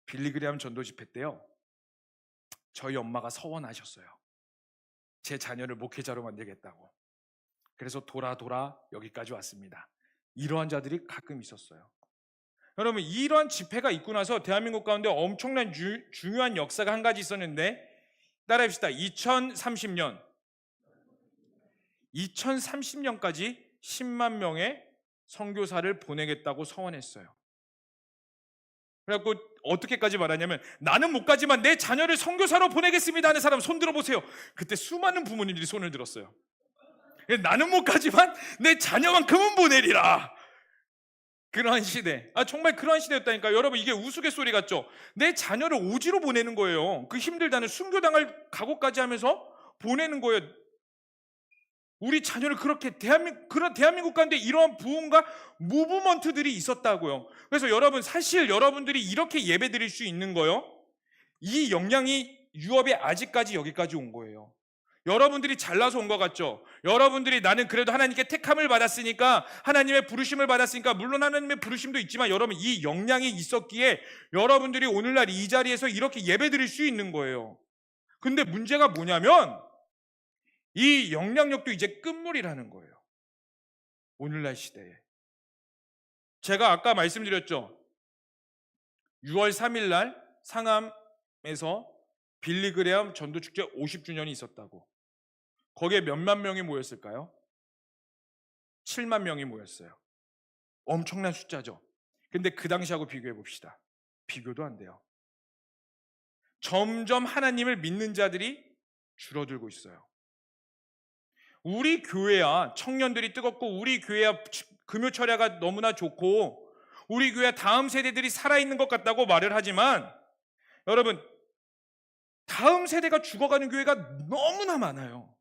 빌리그레암 전도 집회 때요, 저희 엄마가 서원하셨어요. 제 자녀를 목회자로 만들겠다고. 그래서 돌아 여기까지 왔습니다. 이러한 자들이 가끔 있었어요. 여러분, 이러한 집회가 있고 나서 대한민국 가운데 엄청난 중요한 역사가 한 가지 있었는데, 따라합시다. 2030년까지 10만 명의 선교사를 보내겠다고 서원했어요. 그래갖고 어떻게까지 말하냐면 나는 못 가지만 내 자녀를 선교사로 보내겠습니다 하는 사람 손 들어보세요. 그때 수많은 부모님들이 손을 들었어요. 나는 못 가지만 내 자녀만큼은 보내리라. 그러한 시대, 정말 그러한 시대였다니까. 여러분, 이게 우스갯소리 같죠? 내 자녀를 오지로 보내는 거예요. 그 힘들다는 순교당할 각오까지 하면서 보내는 거예요. 우리 자녀를 그렇게 그런 대한민국 가운데 이러한 부흥과 무브먼트들이 있었다고요. 그래서 여러분, 사실 여러분들이 이렇게 예배 드릴 수 있는 거요, 이 영향이 유업에 아직까지 여기까지 온 거예요. 여러분들이 잘나서 온 것 같죠? 여러분들이 나는 그래도 하나님께 택함을 받았으니까, 하나님의 부르심을 받았으니까, 물론 하나님의 부르심도 있지만 여러분, 이 영향이 있었기에 여러분들이 오늘날 이 자리에서 이렇게 예배 드릴 수 있는 거예요. 근데 문제가 뭐냐면 이 영향력도 이제 끝물이라는 거예요. 오늘날 시대에. 제가 아까 말씀드렸죠. 6월 3일 날 상암에서 빌리그레엄 전도축제 50주년이 있었다고. 거기에 몇만 명이 모였을까요? 7만 명이 모였어요. 엄청난 숫자죠. 근데 그 당시하고 비교해 봅시다. 비교도 안 돼요. 점점 하나님을 믿는 자들이 줄어들고 있어요. 우리 교회야 청년들이 뜨겁고, 우리 교회야 금요 철야가 너무나 좋고, 우리 교회 다음 세대들이 살아있는 것 같다고 말을 하지만, 여러분, 다음 세대가 죽어가는 교회가 너무나 많아요.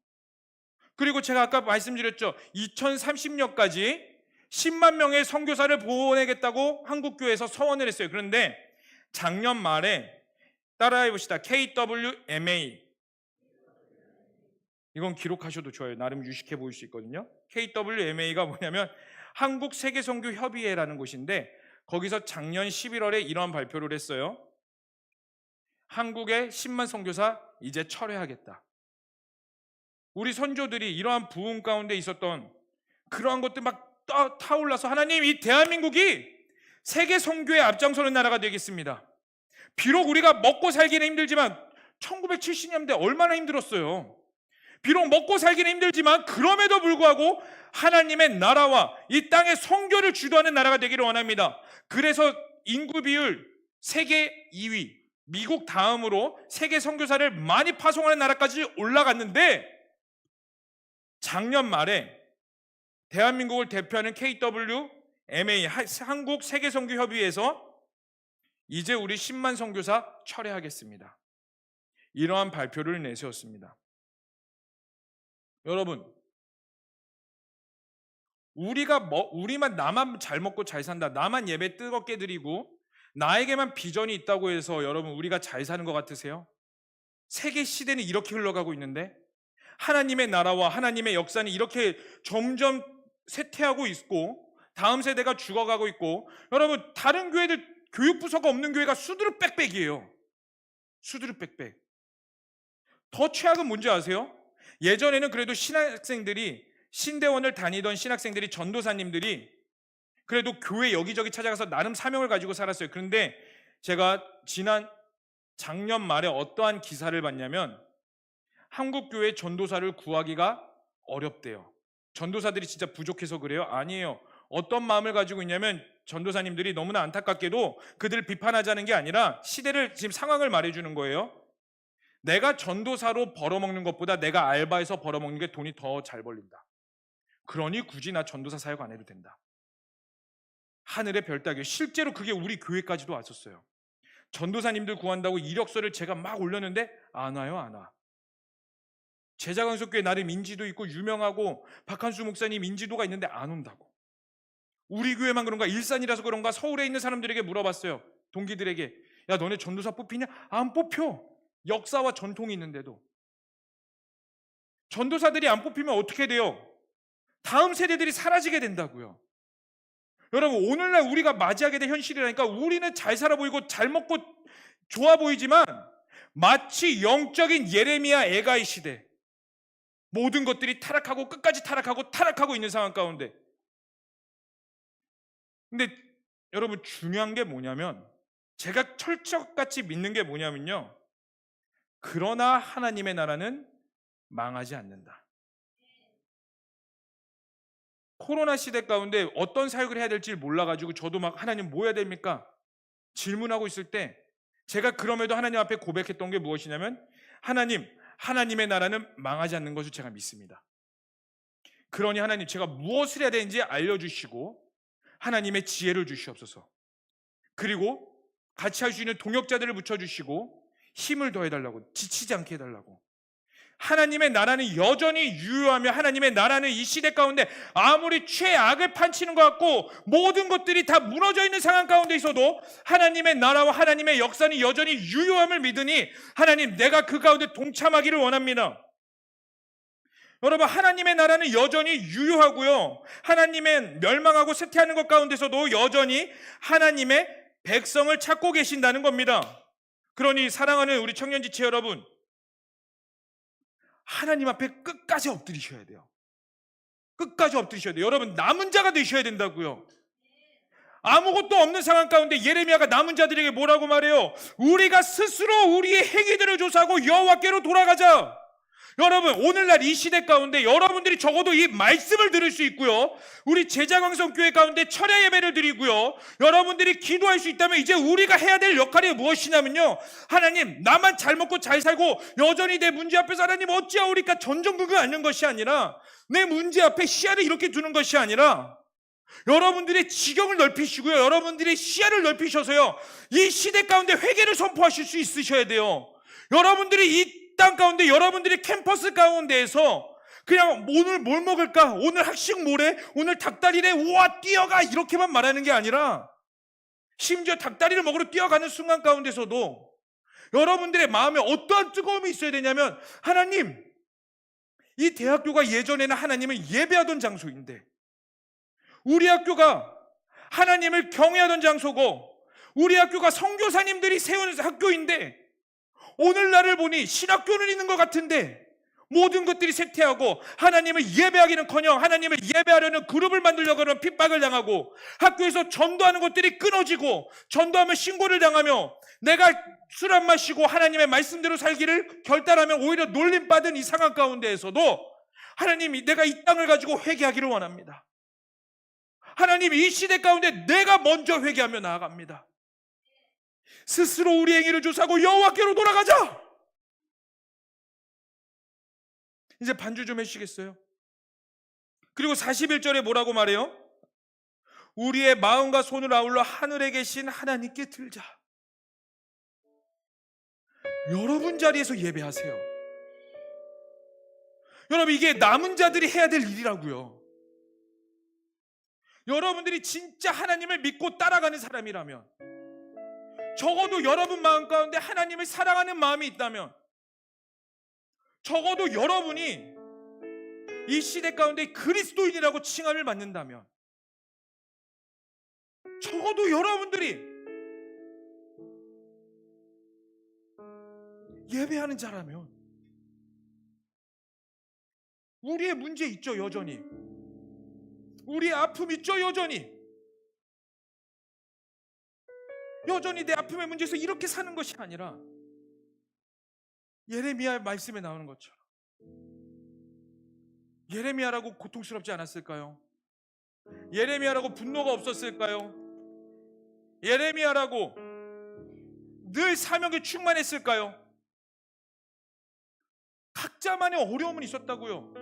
그리고 제가 아까 말씀드렸죠. 2030년까지 10만 명의 선교사를 보내겠다고 한국교회에서 서원을 했어요. 그런데 작년 말에 따라해 봅시다. KWMA. 이건 기록하셔도 좋아요. 나름 유식해 보일 수 있거든요. KWMA가 뭐냐면 한국 세계선교협의회라는 곳인데, 거기서 작년 11월에 이러한 발표를 했어요. 한국의 10만 선교사 이제 철회하겠다. 우리 선조들이 이러한 부흥 가운데 있었던 그러한 것들 막 타올라서, 하나님, 이 대한민국이 세계 선교의 앞장서는 나라가 되겠습니다. 비록 우리가 먹고 살기는 힘들지만 1970년대 얼마나 힘들었어요. 비록 먹고 살기는 힘들지만 그럼에도 불구하고 하나님의 나라와 이 땅의 선교를 주도하는 나라가 되기를 원합니다. 그래서 인구 비율 세계 2위, 미국 다음으로 세계 선교사를 많이 파송하는 나라까지 올라갔는데, 작년 말에 대한민국을 대표하는 KWMA 한국 세계선교협의회에서 이제 우리 10만 선교사 철회하겠습니다. 이러한 발표를 내세웠습니다. 여러분, 나만 잘 먹고 잘 산다, 나만 예배 뜨겁게 드리고 나에게만 비전이 있다고 해서 여러분 우리가 잘 사는 것 같으세요? 세계 시대는 이렇게 흘러가고 있는데, 하나님의 나라와 하나님의 역사는 이렇게 점점 쇠퇴하고 있고 다음 세대가 죽어가고 있고, 여러분 다른 교회들 교육부서가 없는 교회가 수두룩 빽빽이에요. 수두룩 빽빽. 더 최악은 뭔지 아세요? 예전에는 그래도 신대원을 다니던 신학생들이, 전도사님들이 그래도 교회 여기저기 찾아가서 나름 사명을 가지고 살았어요. 그런데 제가 작년 말에 어떠한 기사를 봤냐면, 한국교회 전도사를 구하기가 어렵대요. 전도사들이 진짜 부족해서 그래요? 아니에요. 어떤 마음을 가지고 있냐면, 전도사님들이 너무나 안타깝게도 그들을 비판하자는 게 아니라 시대를, 지금 상황을 말해주는 거예요. 내가 전도사로 벌어먹는 것보다 내가 알바해서 벌어먹는 게 돈이 더 잘 벌린다. 그러니 굳이 나 전도사 사역 안 해도 된다. 하늘의 별 따기. 실제로 그게 우리 교회까지도 왔었어요. 전도사님들 구한다고 이력서를 제가 막 올렸는데 안 와요, 안 와. 제자강석교회 나름 인지도 있고 유명하고 박한수 목사님 인지도가 있는데 안 온다고. 우리 교회만 그런가? 일산이라서 그런가? 서울에 있는 사람들에게 물어봤어요. 동기들에게. 야, 너네 전도사 뽑히냐? 안 뽑혀. 역사와 전통이 있는데도. 전도사들이 안 뽑히면 어떻게 돼요? 다음 세대들이 사라지게 된다고요. 여러분, 오늘날 우리가 맞이하게 된 현실이라니까. 우리는 잘 살아 보이고 잘 먹고 좋아 보이지만 마치 영적인 예레미야 에가이 시대, 모든 것들이 타락하고 끝까지 타락하고 있는 상황 가운데. 근데 여러분, 중요한 게 뭐냐면, 제가 철석같이 믿는 게 뭐냐면요, 그러나 하나님의 나라는 망하지 않는다. 코로나 시대 가운데 어떤 사역을 해야 될지 몰라가지고 저도 막, 하나님 뭐 해야 됩니까? 질문하고 있을 때 제가 그럼에도 하나님 앞에 고백했던 게 무엇이냐면, 하나님의 나라는 망하지 않는 것을 제가 믿습니다. 그러니 하나님, 제가 무엇을 해야 되는지 알려주시고 하나님의 지혜를 주시옵소서. 그리고 같이 할 수 있는 동역자들을 붙여주시고 힘을 더해달라고, 지치지 않게 해달라고. 하나님의 나라는 여전히 유효하며, 하나님의 나라는 이 시대 가운데 아무리 최악을 판치는 것 같고 모든 것들이 다 무너져 있는 상황 가운데 있어도 하나님의 나라와 하나님의 역사는 여전히 유효함을 믿으니, 하나님, 내가 그 가운데 동참하기를 원합니다. 여러분, 하나님의 나라는 여전히 유효하고요, 하나님의 멸망하고 쇠퇴하는 것 가운데서도 여전히 하나님의 백성을 찾고 계신다는 겁니다. 그러니 사랑하는 우리 청년지체 여러분, 하나님 앞에 끝까지 엎드리셔야 돼요. 끝까지 엎드리셔야 돼요. 여러분, 남은 자가 되셔야 된다고요. 아무것도 없는 상황 가운데 예레미야가 남은 자들에게 뭐라고 말해요? 우리가 스스로 우리의 행위들을 조사하고 여호와께로 돌아가자. 여러분, 오늘날 이 시대 가운데 여러분들이 적어도 이 말씀을 들을 수 있고요, 우리 제자광성교회 가운데 철야 예배를 드리고요, 여러분들이 기도할 수 있다면 이제 우리가 해야 될 역할이 무엇이냐면요, 하나님, 나만 잘 먹고 잘 살고 여전히 내 문제 앞에서 하나님 어찌하오리까 전전긍긍 않는 것이 아니라, 내 문제 앞에 시야를 이렇게 두는 것이 아니라 여러분들의 지경을 넓히시고요, 여러분들의 시야를 넓히셔서요, 이 시대 가운데 회개를 선포하실 수 있으셔야 돼요. 여러분들이 이 땅 가운데, 여러분들이 캠퍼스 가운데에서 그냥 오늘 뭘 먹을까? 오늘 학식 뭐래? 오늘 닭다리래? 우와, 뛰어가! 이렇게만 말하는 게 아니라, 심지어 닭다리를 먹으러 뛰어가는 순간 가운데서도 여러분들의 마음에 어떠한 뜨거움이 있어야 되냐면, 하나님, 이 대학교가 예전에는 하나님을 예배하던 장소인데, 우리 학교가 하나님을 경외하던 장소고, 우리 학교가 선교사님들이 세운 학교인데, 오늘날을 보니 신학교는 있는 것 같은데 모든 것들이 쇠퇴하고, 하나님을 예배하기는커녕 하나님을 예배하려는 그룹을 만들려고 하는 핍박을 당하고, 학교에서 전도하는 것들이 끊어지고, 전도하면 신고를 당하며, 내가 술 안 마시고 하나님의 말씀대로 살기를 결단하면 오히려 놀림받은 이 상황 가운데에서도, 하나님이, 내가 이 땅을 가지고 회개하기를 원합니다. 하나님, 이 시대 가운데 내가 먼저 회개하며 나아갑니다. 스스로 우리 행위를 조사하고 여호와께로 돌아가자. 이제 반주 좀 해주시겠어요? 그리고 41절에 뭐라고 말해요? 우리의 마음과 손을 아울러 하늘에 계신 하나님께 들자. 여러분 자리에서 예배하세요. 여러분, 이게 남은 자들이 해야 될 일이라고요. 여러분들이 진짜 하나님을 믿고 따라가는 사람이라면, 적어도 여러분 마음 가운데 하나님을 사랑하는 마음이 있다면, 적어도 여러분이 이 시대 가운데 그리스도인이라고 칭함을 받는다면, 적어도 여러분들이 예배하는 자라면, 우리의 문제 있죠, 여전히. 우리의 아픔 있죠, 여전히. 여전히 내 아픔의 문제에서 이렇게 사는 것이 아니라, 예레미야의 말씀에 나오는 것처럼, 예레미야라고 고통스럽지 않았을까요? 예레미야라고 분노가 없었을까요? 예레미야라고 늘 사명에 충만했을까요? 각자만의 어려움은 있었다고요.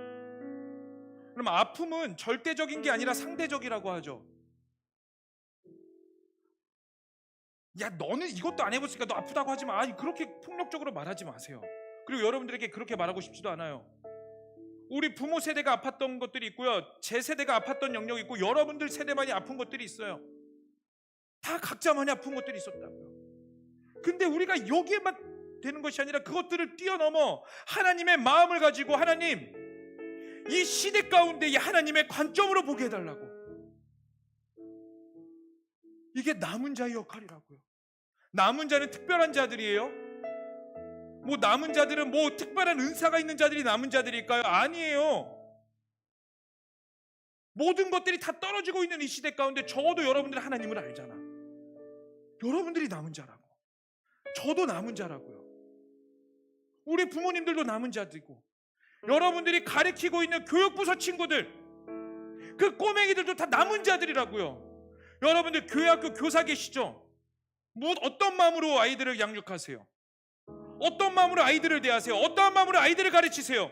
그럼 아픔은 절대적인 게 아니라 상대적이라고 하죠. 야, 너는 이것도 안 해봤으니까 너 아프다고 하지 마. 아니, 그렇게 폭력적으로 말하지 마세요. 그리고 여러분들에게 그렇게 말하고 싶지도 않아요. 우리 부모 세대가 아팠던 것들이 있고요, 제 세대가 아팠던 영역이 있고, 여러분들 세대만이 아픈 것들이 있어요. 다 각자만이 아픈 것들이 있었다고요. 근데 우리가 여기에만 되는 것이 아니라 그것들을 뛰어넘어 하나님의 마음을 가지고, 하나님, 이 시대 가운데 이 하나님의 관점으로 보게 해달라고. 이게 남은 자의 역할이라고요. 남은 자는 특별한 자들이에요? 뭐 남은 자들은 뭐 특별한 은사가 있는 자들이 남은 자들일까요? 아니에요. 모든 것들이 다 떨어지고 있는 이 시대 가운데 적어도 여러분들이 하나님을 알잖아. 여러분들이 남은 자라고. 저도 남은 자라고요. 우리 부모님들도 남은 자들이고, 여러분들이 가르치고 있는 교육부서 친구들, 그 꼬맹이들도 다 남은 자들이라고요. 여러분들 교회 학교 교사 계시죠? 어떤 마음으로 아이들을 양육하세요? 어떤 마음으로 아이들을 대하세요? 어떠한 마음으로 아이들을 가르치세요?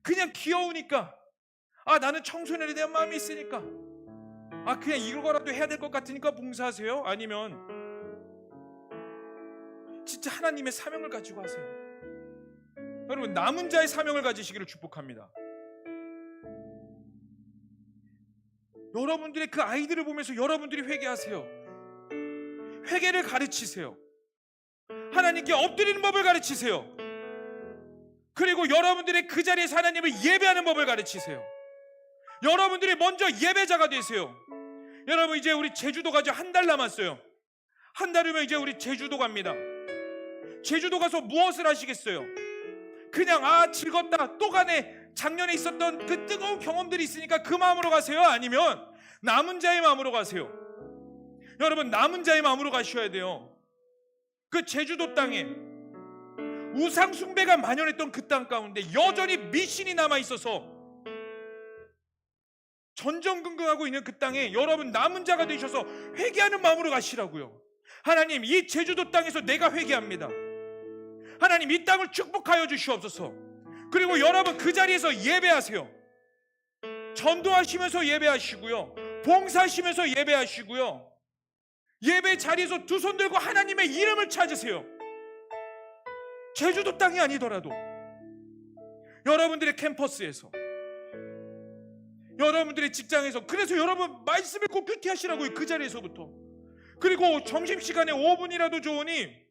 그냥 귀여우니까, 나는 청소년에 대한 마음이 있으니까, 그냥 이거라도 해야 될 것 같으니까 봉사하세요? 아니면 진짜 하나님의 사명을 가지고 하세요? 여러분, 남은 자의 사명을 가지시기를 축복합니다. 여러분들의 그 아이들을 보면서 여러분들이 회개하세요. 회개를 가르치세요. 하나님께 엎드리는 법을 가르치세요. 그리고 여러분들의 그 자리에서 하나님을 예배하는 법을 가르치세요. 여러분들이 먼저 예배자가 되세요. 여러분, 이제 우리 제주도 가죠. 한 달 남았어요. 한 달 후면 이제 우리 제주도 갑니다. 제주도 가서 무엇을 하시겠어요? 그냥 즐겁다, 또 가네, 작년에 있었던 그 뜨거운 경험들이 있으니까 그 마음으로 가세요? 아니면 남은 자의 마음으로 가세요? 여러분, 남은 자의 마음으로 가셔야 돼요. 그 제주도 땅에 우상 숭배가 만연했던 그 땅 가운데 여전히 미신이 남아있어서 전전긍긍하고 있는 그 땅에 여러분, 남은 자가 되셔서 회개하는 마음으로 가시라고요. 하나님, 이 제주도 땅에서 내가 회개합니다. 하나님, 이 땅을 축복하여 주시옵소서. 그리고 여러분, 그 자리에서 예배하세요. 전도하시면서 예배하시고요, 봉사하시면서 예배하시고요, 예배 자리에서 두 손 들고 하나님의 이름을 찾으세요. 제주도 땅이 아니더라도 여러분들의 캠퍼스에서, 여러분들의 직장에서, 그래서 여러분 말씀 읽고 큐티하시라고요. 그 자리에서부터. 그리고 점심시간에 5분이라도 좋으니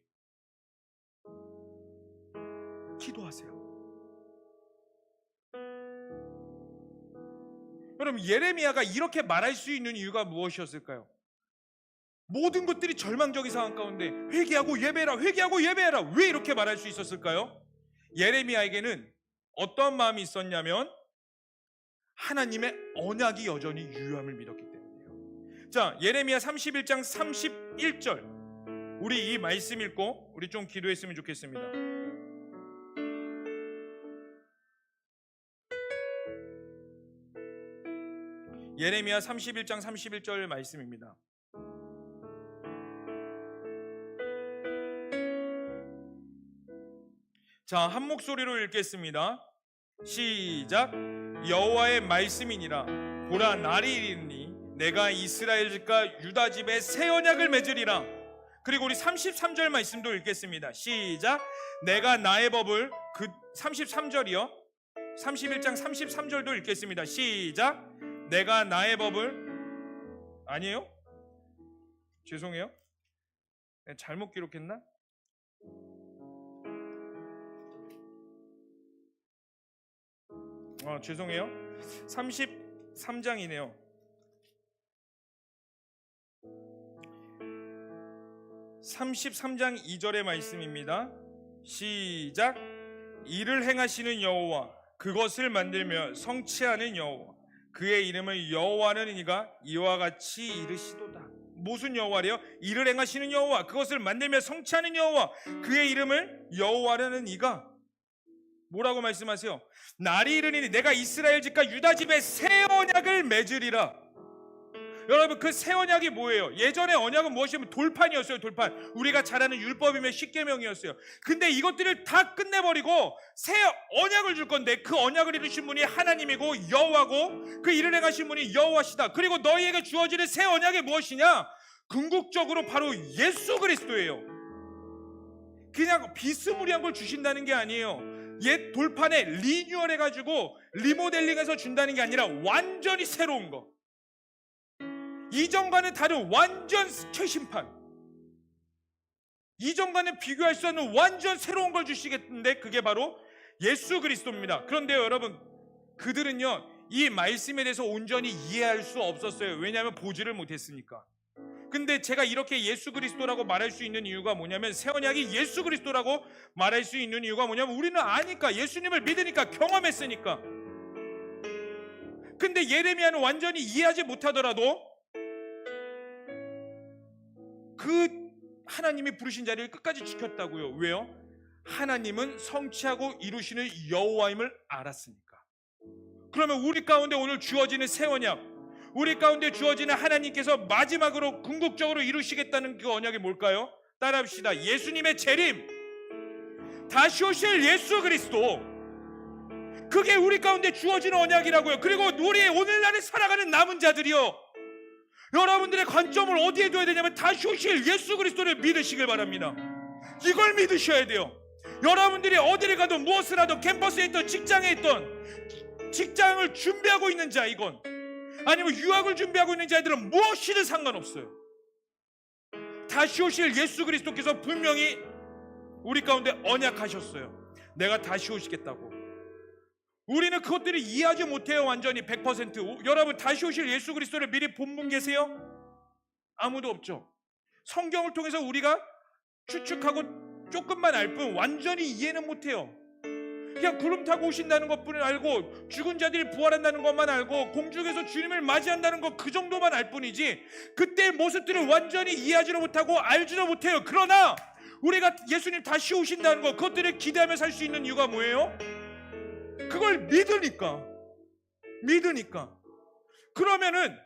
기도하세요. 여러분, 예레미야가 이렇게 말할 수 있는 이유가 무엇이었을까요? 모든 것들이 절망적인 상황 가운데 회개하고 예배해라, 회개하고 예배해라, 왜 이렇게 말할 수 있었을까요? 예레미야에게는 어떤 마음이 있었냐면 하나님의 언약이 여전히 유효함을 믿었기 때문이에요. 자, 예레미야 31장 31절, 우리 이 말씀 읽고 우리 좀 기도했으면 좋겠습니다. 예레미야 31장 31절 말씀입니다. 자, 한 목소리로 읽겠습니다. 시작. 여호와의 말씀이니라. 보라, 날이 이르니 내가 이스라엘 집과 유다 집에 새 언약을 맺으리라. 그리고 우리 33절 말씀도 읽겠습니다. 시작. 내가 나의 법을 33절이요 31장 33절도 읽겠습니다. 시작. 내가 나의 법을, 아니에요? 죄송해요, 잘못 기록했나? 죄송해요. 33장이네요. (33장) 2절의 말씀입니다. 시작. 이를 행하시는 여호와, 그것을 만들며 성취하는 여호와, 그의 이름을 여호와는 이가 이와 같이 이르시도다. 무슨 여호와래요? 이를 행하시는 여호와, 그것을 만들며 성취하는 여호와, 그의 이름을 여호와는 이가 뭐라고 말씀하세요? 날이 이르니 내가 이스라엘 집과 유다 집에 새 언약을 맺으리라. 여러분, 그 새 언약이 뭐예요? 예전에 언약은 무엇이냐면 돌판이었어요. 돌판. 우리가 잘 아는 율법이면 십계명이었어요. 근데 이것들을 다 끝내버리고 새 언약을 줄 건데, 그 언약을 이루신 분이 하나님이고 여호와고, 그 일을 행하신 분이 여호와시다. 그리고 너희에게 주어지는 새 언약이 무엇이냐? 궁극적으로 바로 예수 그리스도예요. 그냥 비스무리한 걸 주신다는 게 아니에요. 옛 돌판에 리뉴얼 해가지고 리모델링해서 준다는 게 아니라 완전히 새로운 거, 이전과는 다른 완전 최신판, 이전과는 비교할 수 없는 완전 새로운 걸 주시겠는데, 그게 바로 예수 그리스도입니다. 그런데요, 여러분, 그들은요 이 말씀에 대해서 온전히 이해할 수 없었어요. 왜냐하면 보지를 못했으니까. 근데 제가 이렇게 예수 그리스도라고 말할 수 있는 이유가 뭐냐면, 새 언약이 예수 그리스도라고 말할 수 있는 이유가 뭐냐면, 우리는 아니까, 예수님을 믿으니까, 경험했으니까. 근데 예레미야는 완전히 이해하지 못하더라도 그 하나님이 부르신 자리를 끝까지 지켰다고요. 왜요? 하나님은 성취하고 이루시는 여호와임을 알았으니까. 그러면 우리 가운데 오늘 주어지는 새 언약, 우리 가운데 주어지는 하나님께서 마지막으로 궁극적으로 이루시겠다는 그 언약이 뭘까요? 따라합시다. 예수님의 재림, 다시 오실 예수 그리스도, 그게 우리 가운데 주어지는 언약이라고요. 그리고 우리의 오늘날에 살아가는 남은 자들이요, 여러분들의 관점을 어디에 둬야 되냐면 다시 오실 예수 그리스도를 믿으시길 바랍니다. 이걸 믿으셔야 돼요. 여러분들이 어디를 가도 무엇을 하든, 캠퍼스에 있던 직장에 있던, 직장을 준비하고 있는 자이건 아니면 유학을 준비하고 있는 자들은 무엇이든 상관없어요. 다시 오실 예수 그리스도께서 분명히 우리 가운데 언약하셨어요. 내가 다시 오시겠다고. 우리는 그것들을 이해하지 못해요. 완전히 100%. 여러분, 다시 오실 예수 그리스도를 미리 본 분 계세요? 아무도 없죠. 성경을 통해서 우리가 추측하고 조금만 알 뿐 완전히 이해는 못해요. 그냥 구름 타고 오신다는 것뿐을 알고, 죽은 자들이 부활한다는 것만 알고, 공중에서 주님을 맞이한다는 것, 그 정도만 알 뿐이지 그때의 모습들을 완전히 이해하지도 못하고 알지도 못해요. 그러나 우리가 예수님 다시 오신다는 것, 그것들을 기대하며 살 수 있는 이유가 뭐예요? 그걸 믿으니까. 그러면은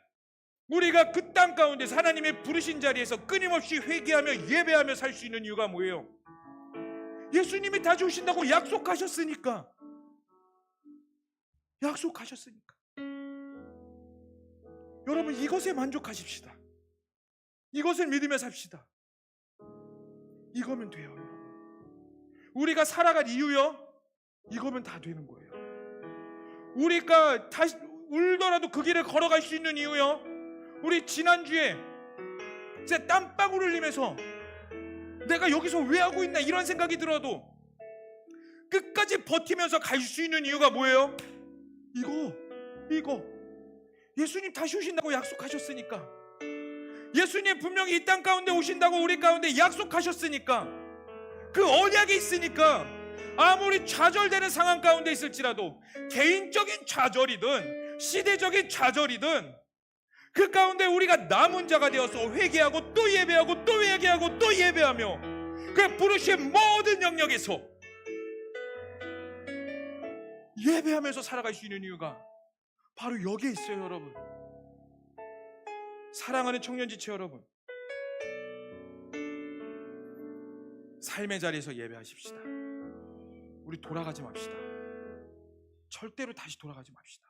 우리가 그 땅 가운데서 하나님의 부르신 자리에서 끊임없이 회개하며 예배하며 살 수 있는 이유가 뭐예요? 예수님이 다시 오신다고 약속하셨으니까. 여러분, 이것에 만족하십시다. 이것을 믿으며 삽시다. 이거면 돼요. 우리가 살아갈 이유요, 이거면 다 되는 거예요. 우리가 다시 울더라도 그 길을 걸어갈 수 있는 이유요, 우리 지난주에 진짜 땀방울 흘리면서 내가 여기서 왜 하고 있나 이런 생각이 들어도 끝까지 버티면서 갈 수 있는 이유가 뭐예요? 이거 예수님 다시 오신다고 약속하셨으니까. 예수님 분명히 이 땅 가운데 오신다고 우리 가운데 약속하셨으니까, 그 언약이 있으니까 아무리 좌절되는 상황 가운데 있을지라도, 개인적인 좌절이든 시대적인 좌절이든, 그 가운데 우리가 남은 자가 되어서 회개하고 또 예배하고 또 회개하고 또 예배하며 그 부르신 모든 영역에서 예배하면서 살아갈 수 있는 이유가 바로 여기에 있어요. 여러분, 사랑하는 청년지체 여러분, 삶의 자리에서 예배하십시다. 우리 돌아가지 맙시다. 절대로 다시 돌아가지 맙시다.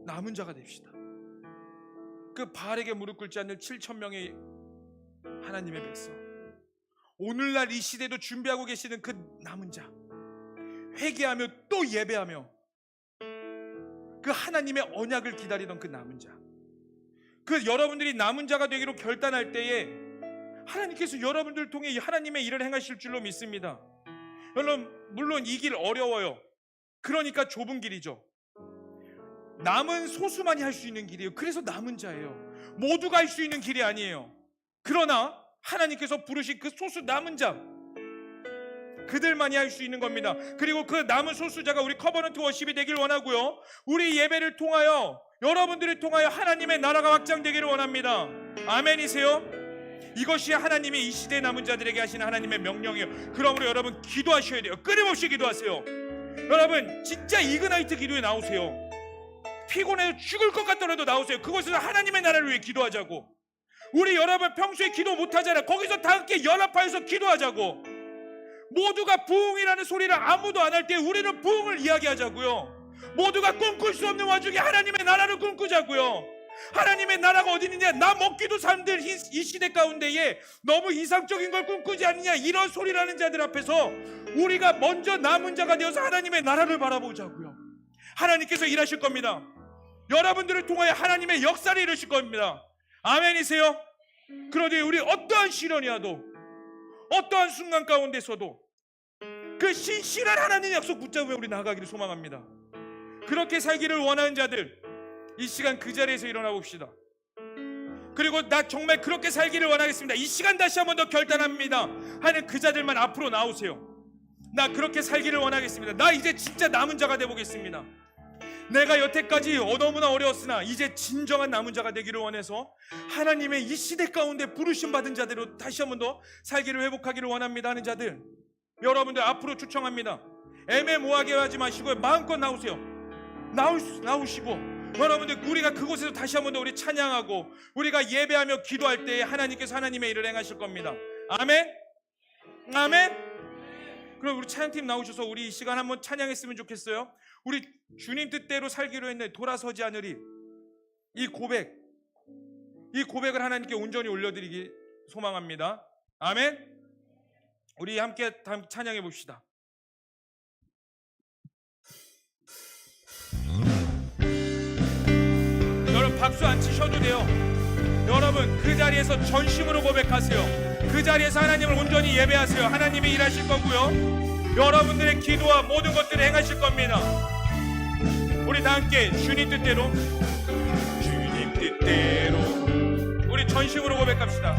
남은 자가 됩시다. 그 바알에게 무릎 꿇지 않는 7,000명의 하나님의 백성, 오늘날 이 시대도 준비하고 계시는 그 남은 자, 회개하며 또 예배하며 그 하나님의 언약을 기다리던 그 남은 자, 그 여러분들이 남은 자가 되기로 결단할 때에 하나님께서 여러분들을 통해 하나님의 일을 행하실 줄로 믿습니다. 여러분, 물론 이 길 어려워요. 그러니까 좁은 길이죠. 남은 소수만이 할 수 있는 길이에요. 그래서 남은 자예요. 모두가 할 수 있는 길이 아니에요. 그러나 하나님께서 부르신 그 소수 남은 자, 그들만이 할 수 있는 겁니다. 그리고 그 남은 소수자가 우리 커버넌트 워십이 되길 원하고요, 우리 예배를 통하여, 여러분들을 통하여 하나님의 나라가 확장되기를 원합니다. 아멘이세요? 이것이 하나님이 이 시대의 남은 자들에게 하시는 하나님의 명령이에요. 그러므로 여러분, 기도하셔야 돼요. 끊임없이 기도하세요. 여러분, 진짜 이그나이트 기도에 나오세요. 피곤해서 죽을 것 같더라도 나오세요. 그것은 하나님의 나라를 위해 기도하자고. 우리 여러분 평소에 기도 못하잖아요. 거기서 다 함께 연합하여서 기도하자고. 모두가 부흥이라는 소리를 아무도 안 할 때 우리는 부흥을 이야기하자고요. 모두가 꿈꿀 수 없는 와중에 하나님의 나라를 꿈꾸자고요. 하나님의 나라가 어디 있느냐, 나 먹기도 살들 이 시대 가운데에 너무 이상적인 걸 꿈꾸지 않느냐, 이런 소리라는 자들 앞에서 우리가 먼저 남은 자가 되어서 하나님의 나라를 바라보자고요. 하나님께서 일하실 겁니다. 여러분들을 통하여 하나님의 역사를 이루실 겁니다. 아멘이세요? 그러니 우리 어떠한 시련이 와도, 어떠한 순간 가운데서도 그 신실한 하나님의 약속 붙잡으며 우리 나아가기를 소망합니다. 그렇게 살기를 원하는 자들, 이 시간 그 자리에서 일어나 봅시다. 그리고 나 정말 그렇게 살기를 원하겠습니다, 이 시간 다시 한 번 더 결단합니다 하는 그 자들만 앞으로 나오세요. 나 그렇게 살기를 원하겠습니다. 나 이제 진짜 남은 자가 되보겠습니다. 내가 여태까지 너무나 어려웠으나 이제 진정한 남은 자가 되기를 원해서 하나님의 이 시대 가운데 부르심 받은 자대로 다시 한 번 더 살기를 회복하기를 원합니다 하는 자들, 여러분들 앞으로 초청합니다. 애매모호하게 하지 마시고 마음껏 나오세요. 나오시고 여러분들 우리가 그곳에서 다시 한 번 더 우리 찬양하고 우리가 예배하며 기도할 때에 하나님께서 하나님의 일을 행하실 겁니다. 아멘. 아멘. 그럼 우리 찬양팀 나오셔서 우리 이 시간 한번 찬양했으면 좋겠어요. 우리 주님 뜻대로 살기로 했네. 돌아서지 않으리. 이 고백을 하나님께 온전히 올려드리기 소망합니다. 아멘. 우리 함께 찬양해 봅시다. 여러분 박수 안 치셔도 돼요. 여러분 그 자리에서 전심으로 고백하세요. 그 자리에서 하나님을 온전히 예배하세요. 하나님이 일하실 거고요. 여러분들의 기도와 모든 것들을 행하실 겁니다. 우리 다 함께 주님 뜻대로, 주님 뜻대로 우리 전심으로 고백합시다.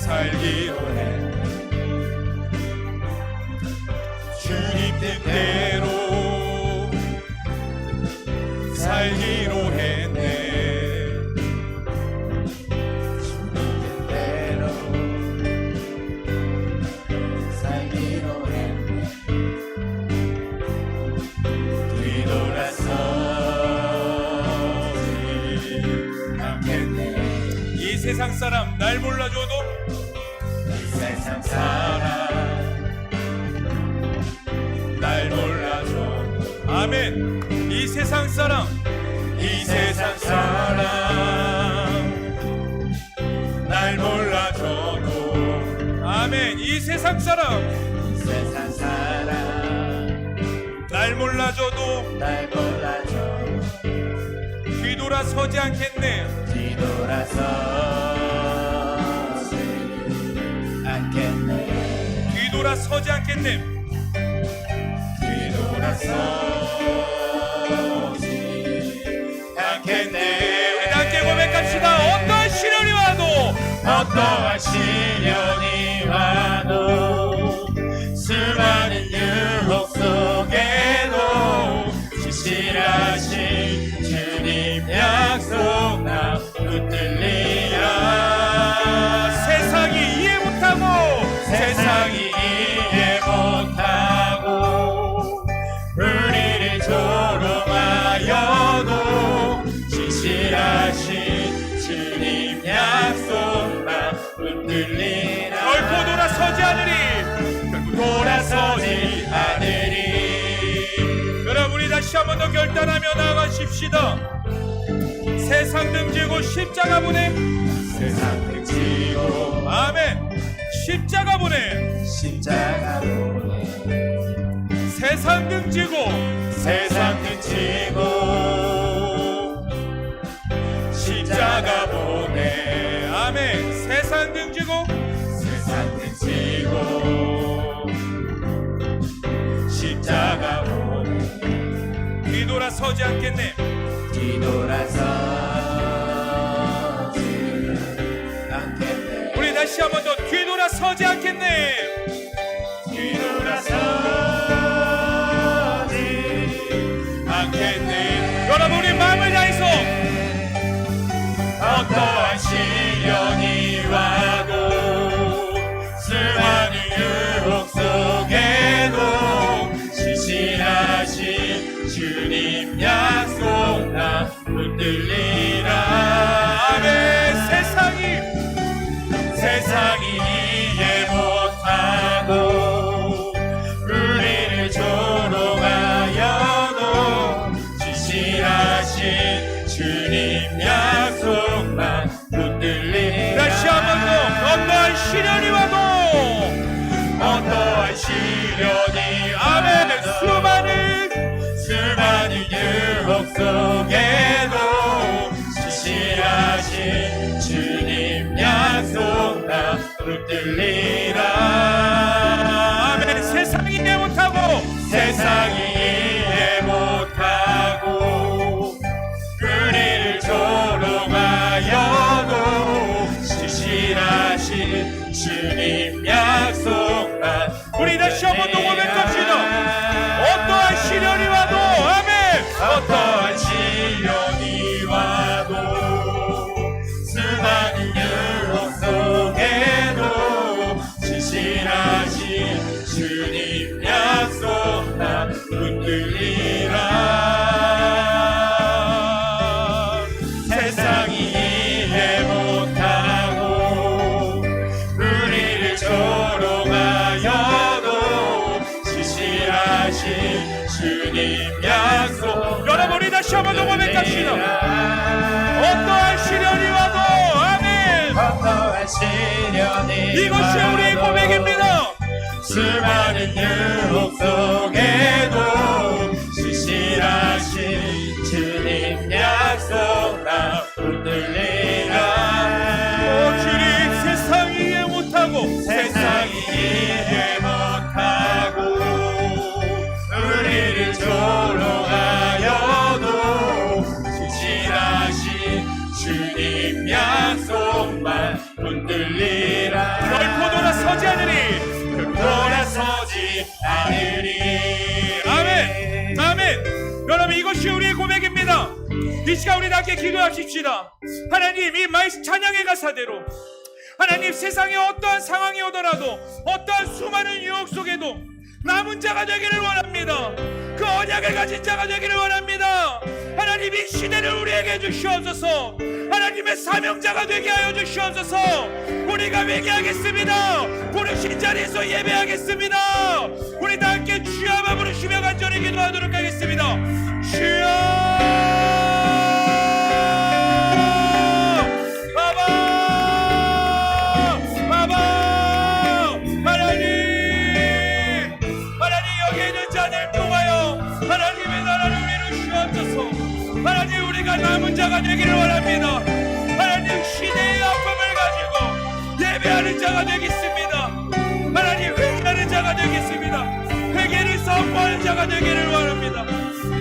살기로 해. 주님 뜻대로 살기로 했네. 세상 사람 날 몰라줘도 이 세상 사람 날 몰라줘도 아멘. 이 세상 사람 날 몰라줘도 아멘. 이 세상 사람 날 몰라줘도 뒤돌아서지 않겠네. 뒤돌아서지 않겠네. 우리 함께 고백합시다. 어떠한 시련이 와도 수많은 유혹 속에도 신실하신 주님 약속 나 붙들리라. 세상이 이해 못하고 우리를 조롱하여도 신실하신 주님 약속 나 붙들리라. 결코 돌아서지 않으리. 여러분 우리 다시 한 번 더 결단하며 나아가십시다. 세상 등지고 십자가 보내. 아멘. 십자가 보내. 세상 등지고 십자가 보내. 아멘. 세상 등지고 십자가 보내. 뒤돌아서지 않겠네. 우리 다시 한 번 더 뒤돌아서지 않겠네. 여러분 우리 마음을 다해서 어떠한 시련이 와도 수많은 유혹 속에도 신실하신 주님 약속 나 붙들리라. 아멘. 세상이 이해 못하고 우리를 조롱하여도 신실하신 주님 약속만 붙들리라. 다시 한 번 더. 어떠한 시련이 와도 아멘. 수많은 유혹 속에도 신실하신 주님 약속 나 붙들리라. 아멘. 세상이 이해 못하고 우리를 조롱하여도 신실하신 주님 약속 나. 우리 다시 한 번 더 고백합시다. 어떠한 시련이 와도 아멘. 어떠한 시련이 와도 수많은 유혹 속에도 신실하신 주님 약속 나 붙들리라. 고백합시다. 어떠한 시련이 와도 아멘. 어떠한 시련이 이것이 우리의 고백입니다. 수많은 유혹 속에도 신실하신 주님 약속나 붙들리라. 주님 세상이 이해 못하고 세상이 이해 못하고 우리를 조롱하여도 신실하신 주님 약속만 붙들리라. 결코 돌아서지 않으리. 돌아서지 않으리. 아멘. 아멘. 여러분 이것이 우리의 고백입니다. 이 시간 우리 함께 기도하십시다. 하나님 이 말씀 찬양의 가사대로 하나님 세상에 어떠한 상황이 오더라도 어떠한 수많은 유혹 속에도 남은 자가 되기를 원합니다. 그 언약을 가진 자가 되기를 원합니다. 하나님 이 시대를 우리에게 주시옵소서. 하나님의 사명자가 되게 하여 주시옵소서. 우리가 회개하겠습니다. 부르신 자리에서 예배하겠습니다. 우리 다 함께 주여만 부르시며 간절히 기도하도록 하겠습니다. 주여 하나님 우리가 남은 자가 되기를 원합니다. 하나님 시대의 아픔을 가지고 예배하는 자가 되겠습니다. 하나님 회개하는 자가 되겠습니다. 회개를 선포하는 자가 되기를 원합니다.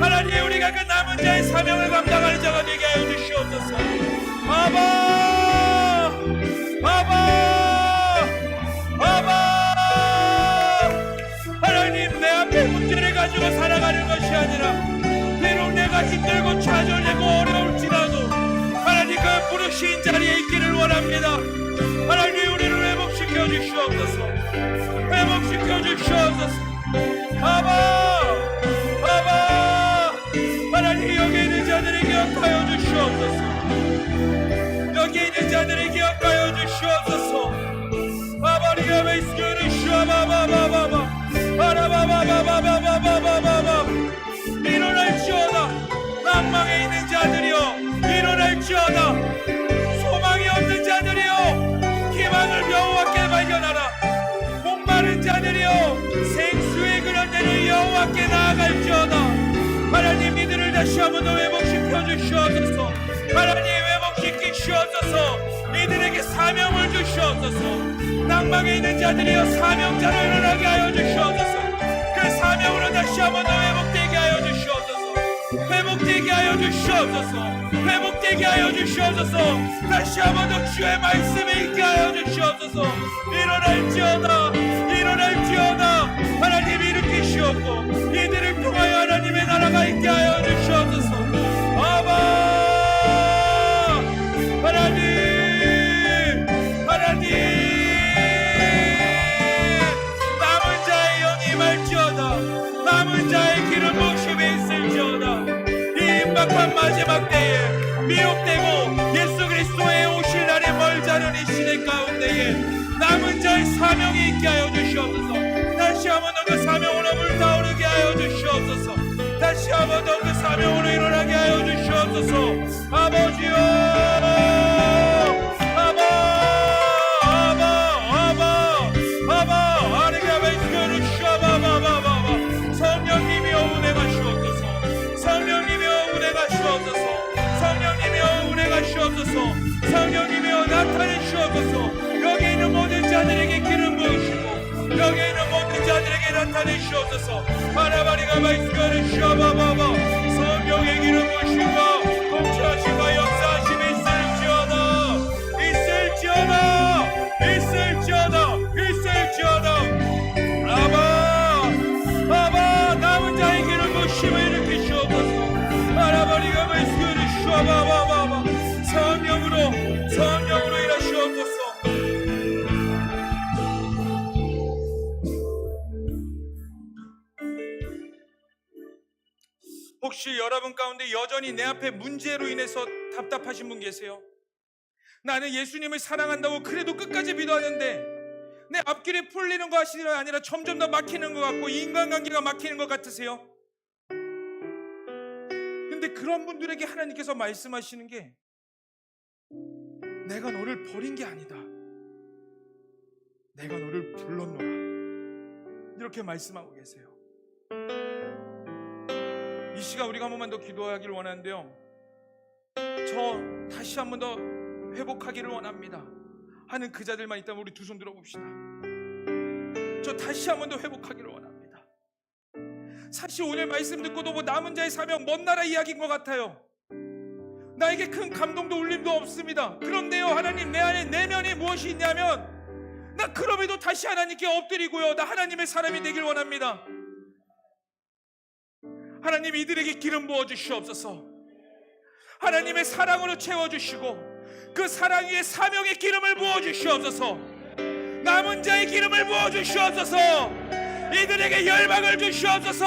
하나님 우리가 그 남은 자의 사명을 감당하는 자가 되게 하여 주시옵소서. 아바 아바 아바. 하나님 내 앞에 문제를 가지고 살아가는 것이 아니라 비록 내가 힘들고 좌절되고 어려울지라도 하나님 그 부르신 자리에 있기를 원합니다. 하나님 우리를 회복시켜 주시옵소서. 회복시켜 주시옵소서. 아바 아바. 하나님 여기 있는 자들을 기억하여 주시옵소서. 여기 있는 자들을 기억하여 주시옵소서. 아바리가 베이스교를 슈아바바바바바 아라바바바바바바바바바. 일어날지어다. 낭망에 있는 자들이여 일어날지어다. 소망이 없는 자들이여 희망을 여호와께 발견하라. 목마른 자들이여 생수의 그런 데를 여호와께 나아갈지어다. 하나님 이들을 다시 한번 더 회복시켜 주시옵소서. 하나님 회복시키시옵소서. 이들에게 사명을 주시옵소서. 낭망에 있는 자들이여 사명자로 일어나게 하여 주시옵소서. 그 사명으로 다시 한번 더 회복되게 하여 주시옵소서. 회복되게 하여 주시옵소서. 회복되게 하여 주시옵소서. 다시 한번 더 주의 말씀을 읽게 하여 주시옵소서. 일어날지어다. 일어날지어다. 하나님 일으키시옵고 이들을 통하여 하나님의 나라가 있게 하여 주시옵소서. 아바 하나님 하나님. 남은 자의 영이 임할지어다. 남은 자의 기름 부으심이 있을지어다. 이 임박한 마지막 때에 미혹되고 예수 그리스도의 오실 날이 멀지 않은 이 시대 가운데에 남은 자의 사명이 있게 하여 주시옵소서. 다시 한번 더 그 사명으로 불타오르게 하여 주시옵소서. 다시 한번 더 그 사명으로 일어나게 하여 주시옵소서. 아버지여 아바 아바 아바 아바 아리가베스교를 슈아바바바바바. 성령님이여 운행하시옵소서. 성령님이여 운행하시옵소서. 성령님이여 운행하시옵소서. 성령님이여 나타내시옵소서. 여기 있는 모든 자들에게 기름 부으시고 여기 있는 모든 자들에게 나타내시옵소서. 하나바리가 바이스교를 슈아바바바. 성령의 기름 부으시고 통치하시고 역사하심이 있을지어다. 있을지어다. 있을지어다. 있을지어다. 아바 아바. 남은 자의 기름 부으심을 일으키시옵소서. 하나바리가 바이스교를 슈아바바바바. 성령으로 일하시옵소서. 혹시 여러분 가운데 여전히 내 앞에 문제로 인해서 답답하신 분 계세요? 나는 예수님을 사랑한다고 그래도 끝까지 믿어하는데 내 앞길이 풀리는 것이 아니라 점점 더 막히는 것 같고 인간관계가 막히는 것 같으세요? 근데 그런 분들에게 하나님께서 말씀하시는 게 내가 너를 버린 게 아니다, 내가 너를 불렀노라, 이렇게 말씀하고 계세요. 이 시간 우리가 한 번만 더 기도하기를 원하는데요, 저 다시 한 번 더 회복하기를 원합니다 하는 그 자들만 있다면 우리 두 손 들어봅시다. 저 다시 한 번 더 회복하기를 원합니다. 사실 오늘 말씀 듣고도 뭐 남은 자의 사명, 먼 나라 이야기인 것 같아요. 나에게 큰 감동도 울림도 없습니다. 그런데요, 하나님, 내 안에 내면에 무엇이 있냐면 나 그럼에도 다시 하나님께 엎드리고요, 나 하나님의 사람이 되길 원합니다. 하나님, 이들에게 기름 부어주시옵소서. 하나님의 사랑으로 채워주시고 그 사랑 위에 사명의 기름을 부어주시옵소서. 남은 자의 기름을 부어주시옵소서. 이들에게 열방을 주시옵소서.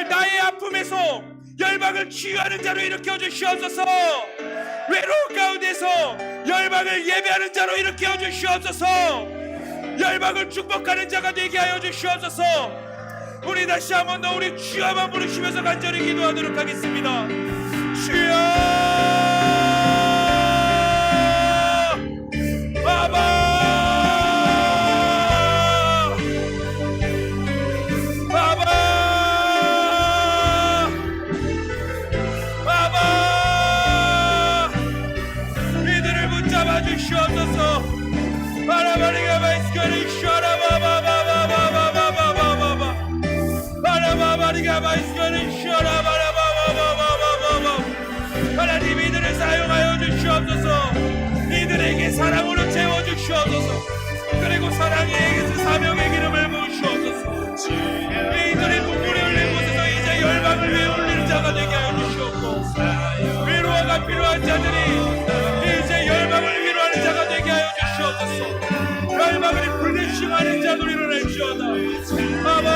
나의 아픔에서 열방을 치유하는 자로 일으켜 주시옵소서. 외로운 가운데서 열방을 예배하는 자로 일으켜 주시옵소서. 열방을 축복하는 자가 되게 하여 주시옵소서. 우리 다시 한 번 더 우리 주여만 부르시면서 간절히 기도하도록 하겠습니다. 주여, 아바, 아바, 아바, 이들을 붙잡아 주시옵소서. 바라바리가 마이스카리 슈아라바바바바바바바바바바, 바라바바리가 마이스카리 슈아라바바바바바바바. 하나님, 이들을 사용하여 주시옵소서. 이들에게 사랑으로 채워주시옵소서. 그리고 사랑의 사명의 기름을 부으시옵소서. 이들의 눈물이 흘린 곳에서 이제 열방을 위해 울리는 자가 되게 하여 주시옵소서. 위로가 필요한 자들이 이제 열방을 위로하는 자가 되게 하여 주시옵소서. 열방을 불대심하는 자들이 일어날지어다. 아바,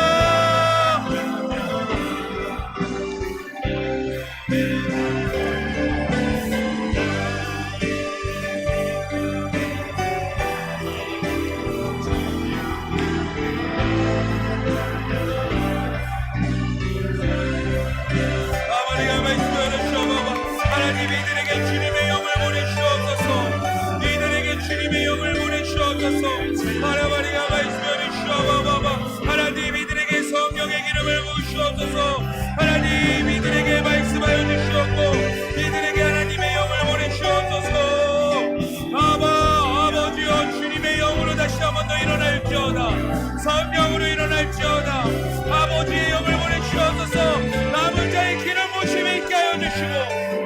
하나님, 이들에게 성령의 기름을 부으시옵소서. 하나님, 이들에게 말씀하여 주시옵고 이들에게 하나님의 영을 보내시옵소서. 아버지여, 주님의 영으로 다시 한 번 더 일어날지어다. 성령으로 일어날지어다. 아버지의 영을 보내시옵소서. 남은 자의 기름 부으심에 있게 하여 주시고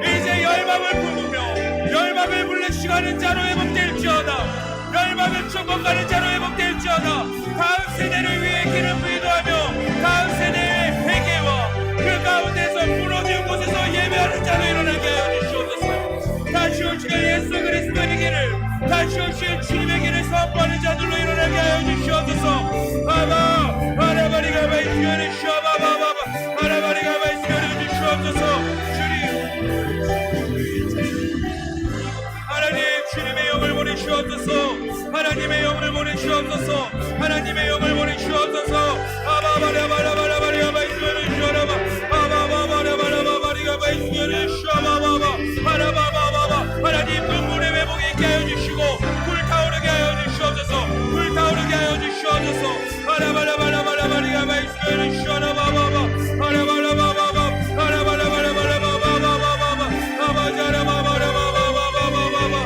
이제 열방을 부으며 열방을 불러시가는 자로 회복될지어다. 열방을 축복하는 자로 회복될지어다. 다음 세대를 위해 기름 부인하며 다음 세대의 회개와 그 가운데서 무너진 곳에서 예배하는 자로 일어나게 하여 주시옵소서. 다시 오실 예수 그리스도의 길을, 다시 오실 주님의 길을 선포하는 자들로 일어나게 하여 주시옵소서. 아바, 바라바리가 말씀을 주시옵소서. 바라바리가 말씀을 주시옵소서. 하나님, 주님의 영을 보내시옵소서. 하나님의 영을 보내시옵소서. 하나님의 영을 보내시옵소서. 아바바라바라바라바리가 말씀을 주시옵소서. 아바바바라바라바리가 말씀을 주시옵소서. 바라바바바바, 하나님, 눈물의 회복이 있게 하여 주시고 불타오르게 하여 주시옵소서. 불타오르게 하여 주시옵소서. 바라바라바라바리가 말씀을 주시옵소서. 바라바라바바바, 바라바라바라바라바바바바바, 아바자라바바라바바바바바바,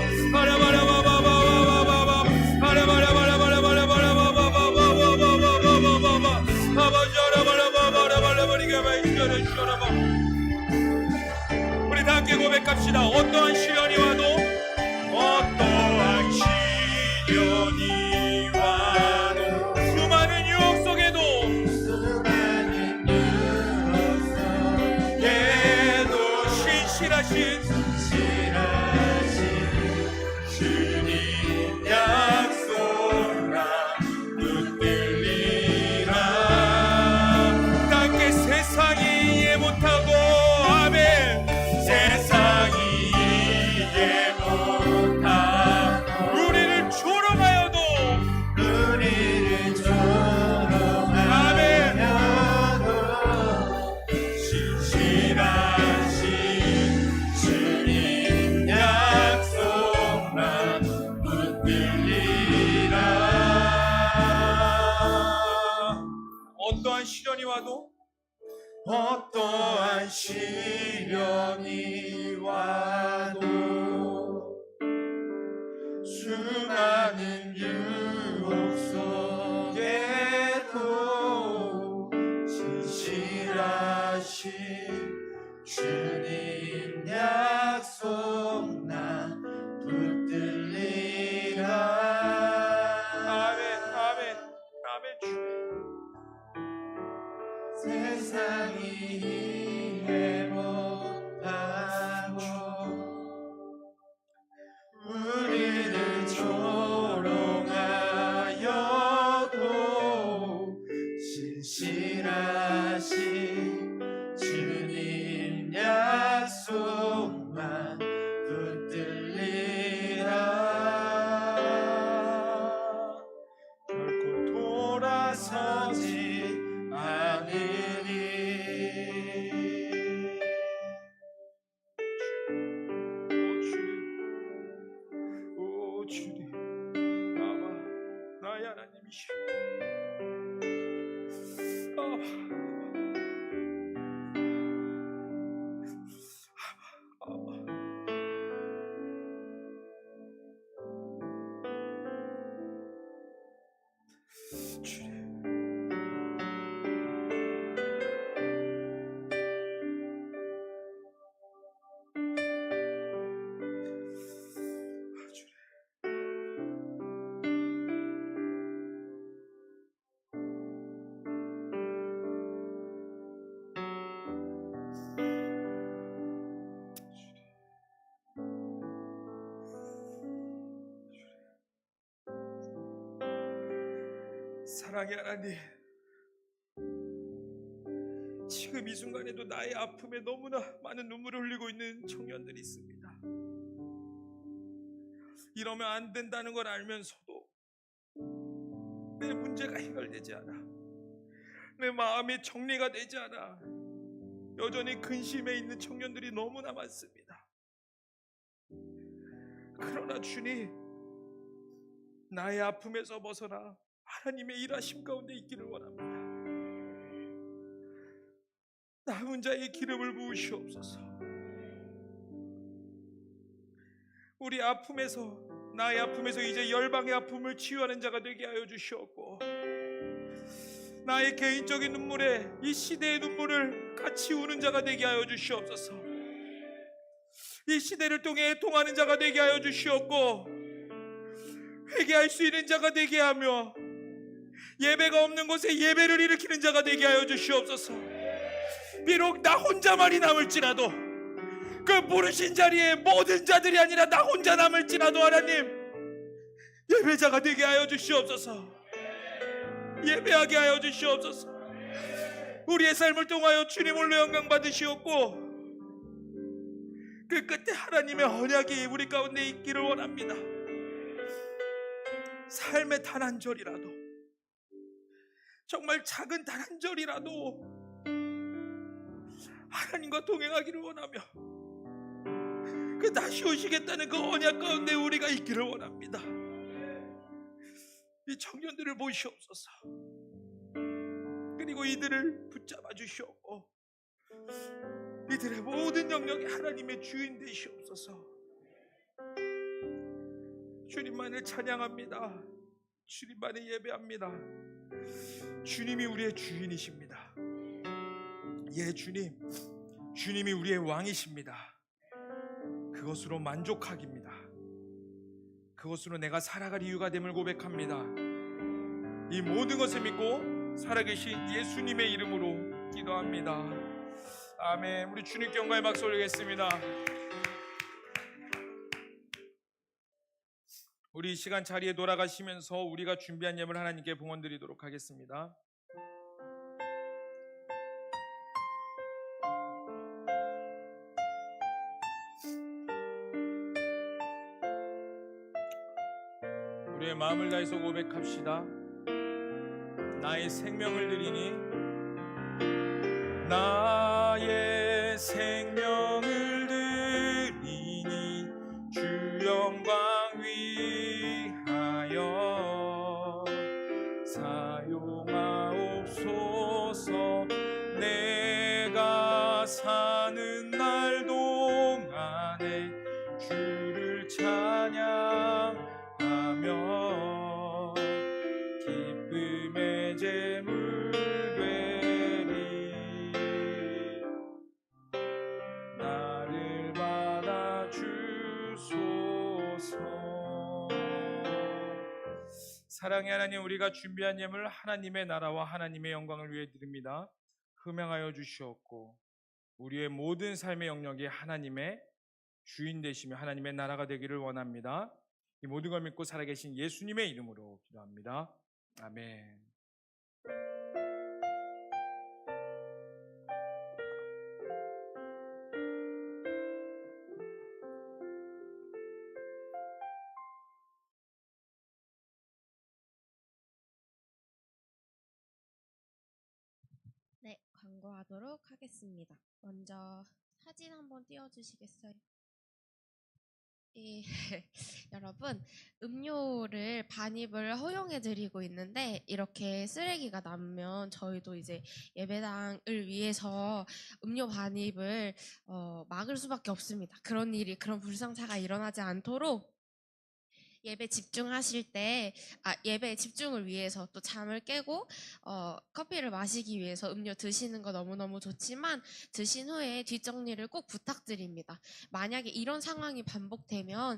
우리 다 함께 고백합시다. 어떠한 시련이 와도, 어떠한 시련이 와도, 수많은 유혹 속에도 신실하신 주님 약속나 붙들리라. 땅에 세상이 이해 못하고, 아멘, 세상이 이해 못하고 우리를 조롱하여도, 아멘, 신실하신 와도 어떠한 시련이 와도 수많은 유혹 속에도 진실하신 주님 약속 나 붙들리라. 아멘 아멘 아멘. 세상이 이해 못하고 우리를 조롱하여도 신실하신 주님 약속만 붙들리라. 결코 돌아서지 않으리. 오 주님 아마 나의 하나님이시오. 주님 사랑의 하나님, 지금 이 순간에도 나의 아픔에 너무나 많은 눈물을 흘리고 있는 청년들이 있습니다. 이러면 안 된다는 걸 알면서도 내 문제가 해결되지 않아, 내 마음이 정리가 되지 않아 여전히 근심에 있는 청년들이 너무나 많습니다. 그러나 주님, 나의 아픔에서 벗어나 하나님의 일하심 가운데 있기를 원합니다. 남은 자의 기름을 부으시옵소서. 우리 아픔에서, 나의 아픔에서 이제 열방의 아픔을 치유하는 자가 되게 하여 주시옵고, 나의 개인적인 눈물에 이 시대의 눈물을 같이 우는 자가 되게 하여 주시옵소서. 이 시대를 통해 애통하는 자가 되게 하여 주시옵고, 회개할 수 있는 자가 되게 하며 예배가 없는 곳에 예배를 일으키는 자가 되게 하여 주시옵소서. 비록 나 혼자만이 남을지라도, 그 부르신 자리에 모든 자들이 아니라 나 혼자 남을지라도 하나님, 예배자가 되게 하여 주시옵소서. 예배하게 하여 주시옵소서. 우리의 삶을 통하여 주님 홀로 영광 받으시옵고, 그 끝에 하나님의 언약이 우리 가운데 있기를 원합니다. 삶의 단 한 절이라도, 정말 작은 단 한 절이라도 하나님과 동행하기를 원하며, 그 다시 오시겠다는 그 언약 가운데 우리가 있기를 원합니다. 이 청년들을 보시옵소서. 그리고 이들을 붙잡아 주시옵고, 이들의 모든 영역에 하나님의 주인 되시옵소서. 주님만을 찬양합니다. 주님만을 예배합니다. 주님이 우리의 주인이십니다. 예, 주님, 주님이 우리의 왕이십니다. 그것으로 만족하기입니다. 그것으로 내가 살아갈 이유가 됨을 고백합니다. 이 모든 것을 믿고 살아계신 예수님의 이름으로 기도합니다. 아멘. 우리 주님께 영광의 박수 올리겠습니다. 우리 이 시간 자리에 돌아가시면서 우리가 준비한 예물 하나님께 봉헌드리도록 하겠습니다. 우리의 마음을 다해서 고백합시다. 나의 생명을 드리니, 나의 생명을 드리니 주 영광 위하여 사용하옵소서. 내 주를 찬양하며 기쁨의 제물 되리. 나를 받아 주소서. 사랑의 하나님, 우리가 준비한 예물 하나님의 나라와 하나님의 영광을 위해 드립니다. 흠양하여 주시옵고 우리의 모든 삶의 영역이 하나님의 주인 되시며 하나님의 나라가 되기를 원합니다. 이 모든 걸 믿고 살아계신 예수님의 이름으로 기도합니다. 아멘. 네, 광고하도록 하겠습니다. 먼저 사진 한번 띄워주시겠어요? 여러분, 음료를 반입을 허용해드리고 있는데 이렇게 쓰레기가 남으면 저희도 이제 예배당을 위해서 음료 반입을 막을 수밖에 없습니다. 그런 불상사가 일어나지 않도록 예배 집중하실 때, 예배 집중을 위해서 또 잠을 깨고 커피를 마시기 위해서 음료 드시는 거 너무너무 좋지만 드신 후에 뒷정리를 꼭 부탁드립니다. 만약에 이런 상황이 반복되면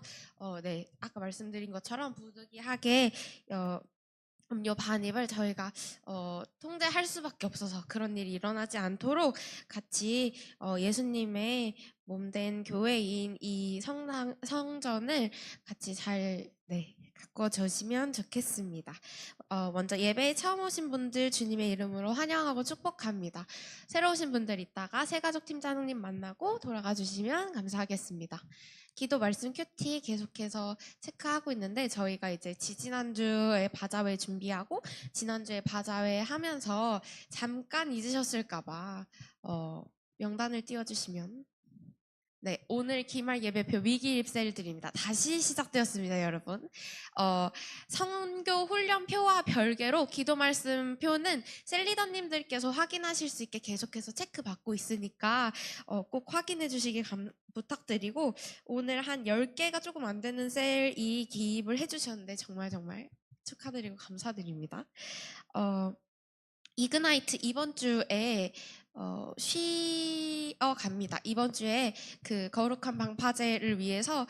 네, 아까 말씀드린 것처럼 부득이하게 음료 반입을 저희가 통제할 수밖에 없어서 그런 일이 일어나지 않도록 같이 예수님의 몸된 교회인 이 성전을 같이 잘 가꿔주시면 좋겠습니다. 먼저 예배에 처음 오신 분들 주님의 이름으로 환영하고 축복합니다. 새로 오신 분들 있다가 새가족 팀장님 만나고 돌아가 주시면 감사하겠습니다. 기도 말씀 큐티 계속해서 체크하고 있는데 저희가 이제 지지난주에 바자회 준비하고 지난주에 바자회 하면서 잠깐 잊으셨을까봐 명단을 띄워주시면. 네, 오늘 기말 예배표 위기입 세일들입니다. 다시 시작되었습니다, 여러분. 선교 훈련표와 별개로 기도 말씀표는 셀리더님들께서 확인하실 수 있게 계속해서 체크받고 있으니까 꼭 확인해 주시기 부탁드리고, 오늘 한 10개가 조금 안 되는 셀이 기입을 해주셨는데 정말 축하드리고 감사드립니다. 이그나이트 이번 주에 쉬어갑니다. 이번 주에 그 거룩한 방파제를 위해서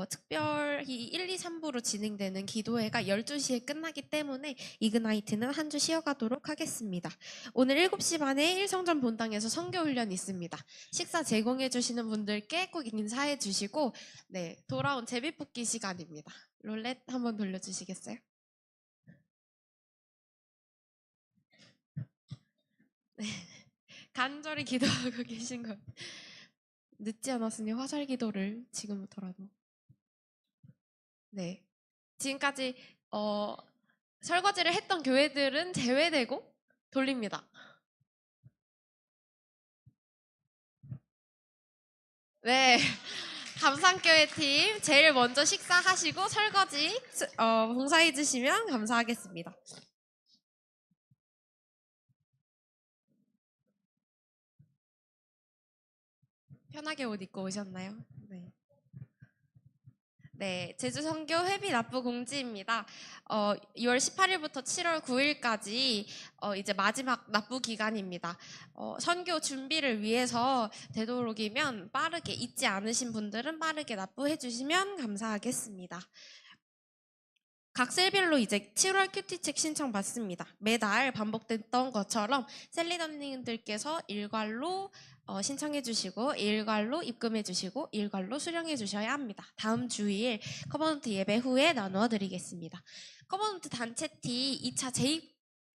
특별히 1, 2, 3부로 진행되는 기도회가 12시에 끝나기 때문에 이그나이트는 한 주 쉬어가도록 하겠습니다. 오늘 7시 반에 일성전 본당에서 선교훈련이 있습니다. 식사 제공해 주시는 분들께 꼭 인사해 주시고, 네, 돌아온 제비뽑기 시간입니다. 롤렛 한번 돌려주시겠어요? 네. 간절히 기도하고 계신 것. 늦지 않았으니 화살 기도를 지금부터라도. 네. 지금까지 설거지를 했던 교회들은 제외되고 돌립니다. 네. 감상교회 팀 제일 먼저 식사하시고 설거지 봉사해 주시면 감사하겠습니다. 편하게 옷 입고 오셨나요? 네. 네, 제주 선교 회비 납부 공지입니다. 2월 18일부터 7월 9일까지 이제 마지막 납부 기간입니다. 선교 준비를 위해서 되도록이면 빠르게 잊지 않으신 분들은 빠르게 납부해 주시면 감사하겠습니다. 각 셀별로 이제 7월 큐티책 신청 받습니다. 매달 반복됐던 것처럼 셀리더님들께서 일괄로 신청해 주시고 일괄로 입금해 주시고 일괄로 수령해 주셔야 합니다. 다음 주일 커버넌트 예배 후에 나누어 드리겠습니다. 커버넌트 단체티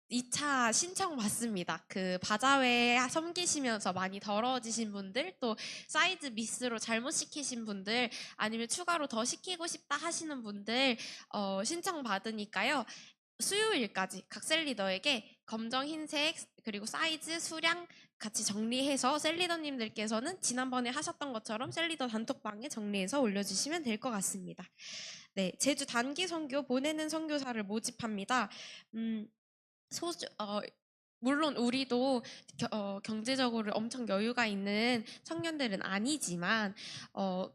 2차 신청 받습니다. 그 바자회 섬기시면서 많이 더러워지신 분들, 또 사이즈 미스로 잘못 시키신 분들, 아니면 추가로 더 시키고 싶다 하시는 분들 신청 받으니까요. 수요일까지 각 셀리더에게 검정, 흰색, 그리고 사이즈, 수량 같이 정리해서 셀리더님들께서는 지난번에 하셨던 것처럼 셀리더 단톡방에 정리해서 올려주시면 될 것 같습니다. 네, 제주 단기 선교 보내는 선교사를 모집합니다. 물론 우리도 경제적으로 엄청 여유가 있는 청년들은 아니지만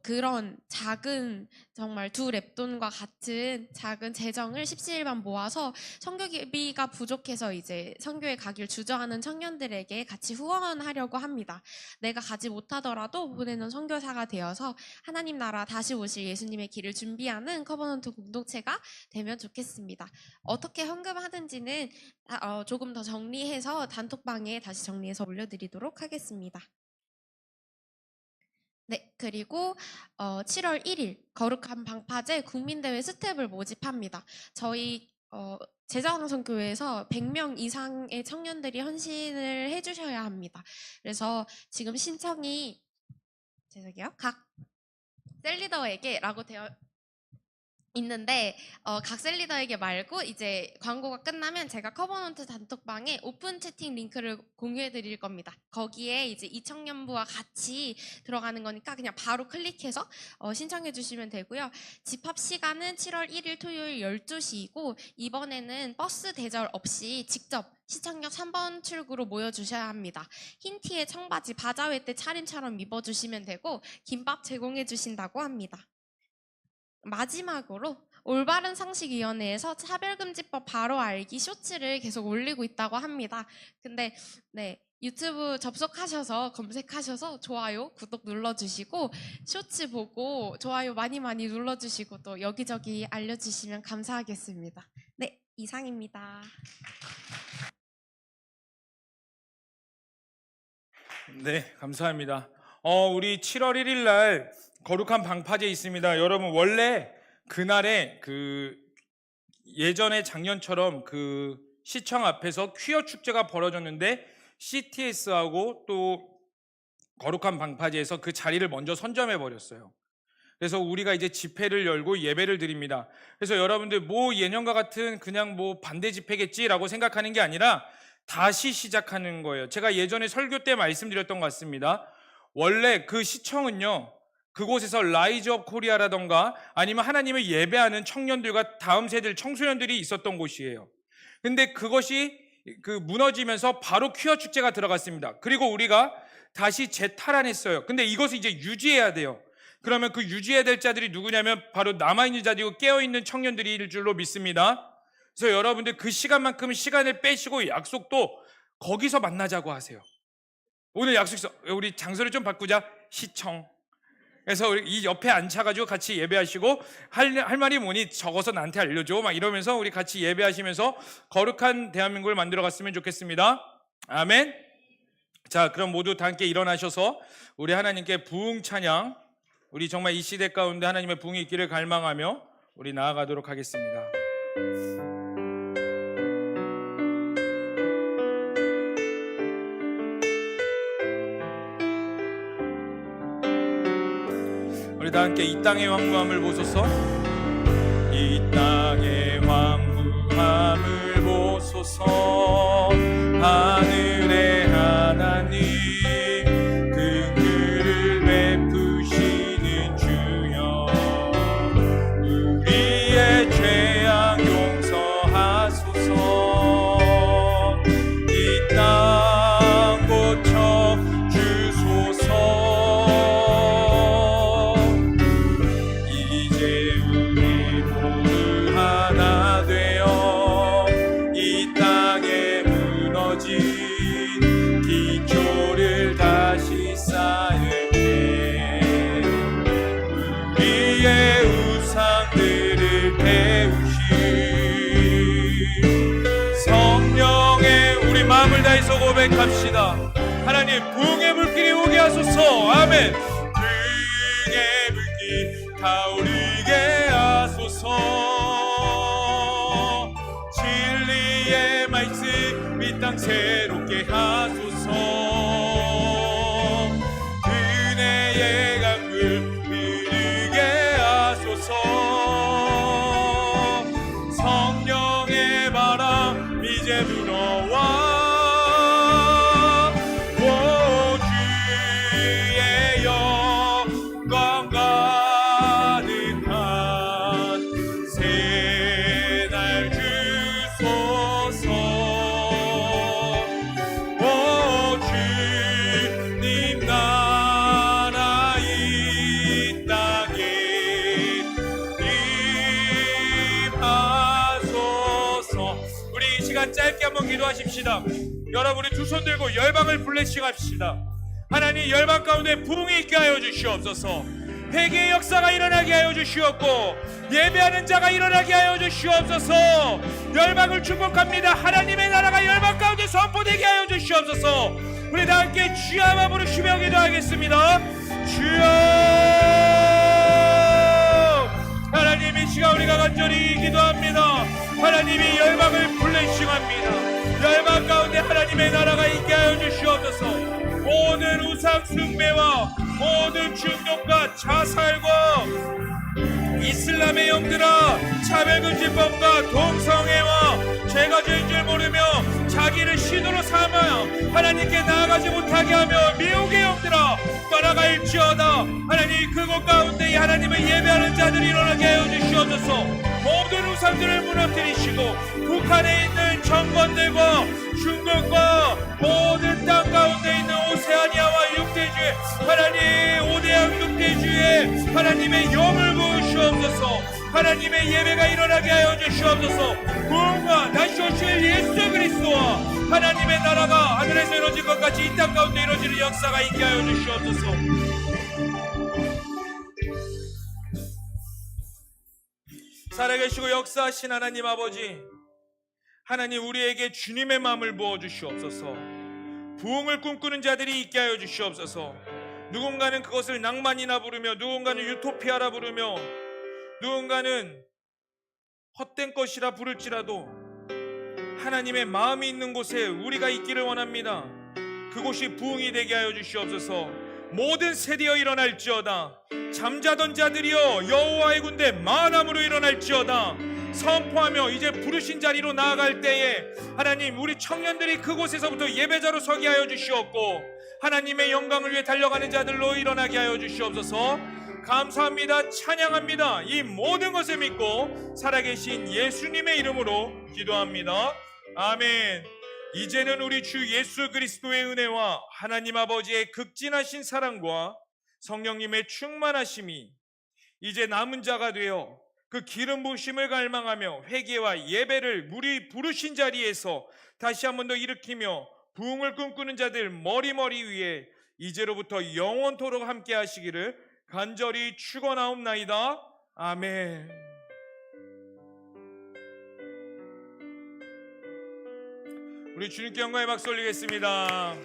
그런 작은 정말 두 랩돈과 같은 작은 재정을 십시일반 모아서 선교비가 부족해서 이제 선교에 가길 주저하는 청년들에게 같이 후원하려고 합니다. 내가 가지 못하더라도 보내는 선교사가 되어서 하나님 나라 다시 오실 예수님의 길을 준비하는 커버넌트 공동체가 되면 좋겠습니다. 어떻게 헌금하는지는 조금 더 정리해서 단톡방에 다시 정리해서 올려드리도록 하겠습니다. 네, 그리고 7월 1일 거룩한 방파제 국민대회 스텝을 모집합니다. 저희 제자왕성교회에서 100명 이상의 청년들이 헌신을 해주셔야 합니다. 그래서 지금 신청이 각 셀리더에게라고 되어 있는데 각 셀리더에게 말고 이제 광고가 끝나면 제가 커버넌트 단톡방에 오픈 채팅 링크를 공유해 드릴 겁니다. 거기에 이제 이 청년부와 같이 들어가는 거니까 그냥 바로 클릭해서 신청해 주시면 되고요. 집합 시간은 7월 1일 토요일 12시이고 이번에는 버스 대절 없이 직접 시청역 3번 출구로 모여주셔야 합니다. 흰 티에 청바지 바자회 때 차림처럼 입어주시면 되고 김밥 제공해 주신다고 합니다. 마지막으로 올바른 상식위원회에서 차별금지법 바로 알기 쇼츠를 계속 올리고 있다고 합니다. 근데 네, 유튜브 접속하셔서 검색하셔서 좋아요, 구독 눌러주시고 쇼츠 보고 좋아요 많이 눌러주시고 또 여기저기 알려주시면 감사하겠습니다. 네, 이상입니다. 네, 감사합니다. 우리 7월 1일 날 거룩한 방파제 있습니다. 여러분 원래 그날에 예전에 작년처럼 시청 앞에서 퀴어 축제가 벌어졌는데 CTS하고 또 거룩한 방파제에서 그 자리를 먼저 선점해 버렸어요. 그래서 우리가 이제 집회를 열고 예배를 드립니다. 그래서 여러분들 예년과 같은 그냥 반대 집회겠지라고 생각하는 게 아니라 다시 시작하는 거예요. 제가 예전에 설교 때 말씀드렸던 것 같습니다. 원래 그 시청은요, 그곳에서 라이즈 업 코리아라던가 아니면 하나님을 예배하는 청년들과 다음 세대 청소년들이 있었던 곳이에요. 근데 그것이 무너지면서 바로 퀴어 축제가 들어갔습니다. 그리고 우리가 다시 재탈환했어요. 근데 이것을 이제 유지해야 돼요. 그러면 그 유지해야 될 자들이 누구냐면 바로 남아있는 자들이고 깨어있는 청년들일 줄로 믿습니다. 그래서 여러분들 그 시간만큼 시간을 빼시고 약속도 거기서 만나자고 하세요. 오늘 약속해서 우리 장소를 좀 바꾸자. 시청. 그래서 이 옆에 앉혀가지고 같이 예배하시고 할 말이 뭐니 적어서 나한테 알려줘 막 이러면서 우리 같이 예배하시면서 거룩한 대한민국을 만들어 갔으면 좋겠습니다. 아멘. 자, 그럼 모두 다 함께 일어나셔서 우리 하나님께 부흥 찬양, 우리 정말 이 시대 가운데 하나님의 부흥이 있기를 갈망하며 우리 나아가도록 하겠습니다. 우리 다 함께 이 땅의 황무함을 보소서. 이 땅의 황무함을 보소서. 하늘의 하나님 긍휼을 베푸시는 주여, 우리의 죄악 용서하소서. 이 땅 고쳐 주소서. 기초를 다시 쌓을게. 우리의 우상들을 태우시. 성령의 우리 마음을 다해서 고백합시다. 하나님 부흥의 불길이 오게 하소서. 아멘. 부흥의 불길 타오르게 하소서. 진리의 말씀 이 땅 새롭게 하소서. 은혜의 강물 흐르게 하소서. 성령의 바람 이제 불어와. 오 주의 영광 가득한 새날 주소서. 한번 기도하십시다. 여러분이 두 손 들고 열방을 블레싱합시다. 하나님, 열방 가운데 부흥이 있게 하여 주시옵소서. 회개의 역사가 일어나게 하여 주시옵고 예배하는 자가 일어나게 하여 주시옵소서. 열방을 축복합니다. 하나님의 나라가 열방 가운데 선포되게 하여 주시옵소서. 우리 다 함께 주여 한번 부르시며 기도하겠습니다. 주여. 하나님, 이 시간 우리가 간절히 기도합니다. 하나님이 열방을 블레싱합니다. 열방 가운데 하나님의 나라가 있게 하여 주시옵소서. 모든 우상 숭배와 모든 중독과 자살과 이슬람의 영들아, 차별금지법과 동성애와 죄가 죄인 줄 모르며 자기를 신으로 삼아 하나님께 나아가지 못하게 하며 미혹의 영들아 떠나갈지어다. 하나님, 그곳 가운데 하나님을 예배하는 자들이 일어나게 하여 주시옵소서. 모든 우상들을 무너뜨리시고 북한에 있는 정권들과 중국과 모든 땅 가운데 있는 오세아니아와 육대주의 하나님, 오대양 육대주의 하나님의 영을 부으시옵소서. 하나님의 예배가 일어나게 하여 주시옵소서. 구원과 다시 오실 예수 그리스도와 하나님의 나라가 하늘에서 이루어질 것 같이 이 땅 가운데 이루어지는 역사가 있게 하여 주시옵소서. 살아계시고 역사하신 하나님 아버지, 하나님, 우리에게 주님의 마음을 부어주시옵소서. 부흥을 꿈꾸는 자들이 있게 하여 주시옵소서. 누군가는 그것을 낭만이나 부르며, 누군가는 유토피아라 부르며, 누군가는 헛된 것이라 부를지라도 하나님의 마음이 있는 곳에 우리가 있기를 원합니다. 그곳이 부흥이 되게 하여 주시옵소서. 모든 세대여 일어날지어다. 잠자던 자들이여 여호와의 군대 만함으로 일어날지어다. 선포하며 이제 부르신 자리로 나아갈 때에 하나님, 우리 청년들이 그곳에서부터 예배자로 서게 하여 주시옵고 하나님의 영광을 위해 달려가는 자들로 일어나게 하여 주시옵소서. 감사합니다. 찬양합니다. 이 모든 것을 믿고 살아계신 예수님의 이름으로 기도합니다. 아멘. 이제는 우리 주 예수 그리스도의 은혜와 하나님 아버지의 극진하신 사랑과 성령님의 충만하심이 이제 남은 자가 되어 그 기름 부으심을 갈망하며 회개와 예배를 우리 부르신 자리에서 다시 한 번 더 일으키며 부흥을 꿈꾸는 자들 머리머리 위에 이제로부터 영원토록 함께 하시기를 간절히 축원하옵나이다. 아멘. 우리 주님께 영광의 박수 올리겠습니다.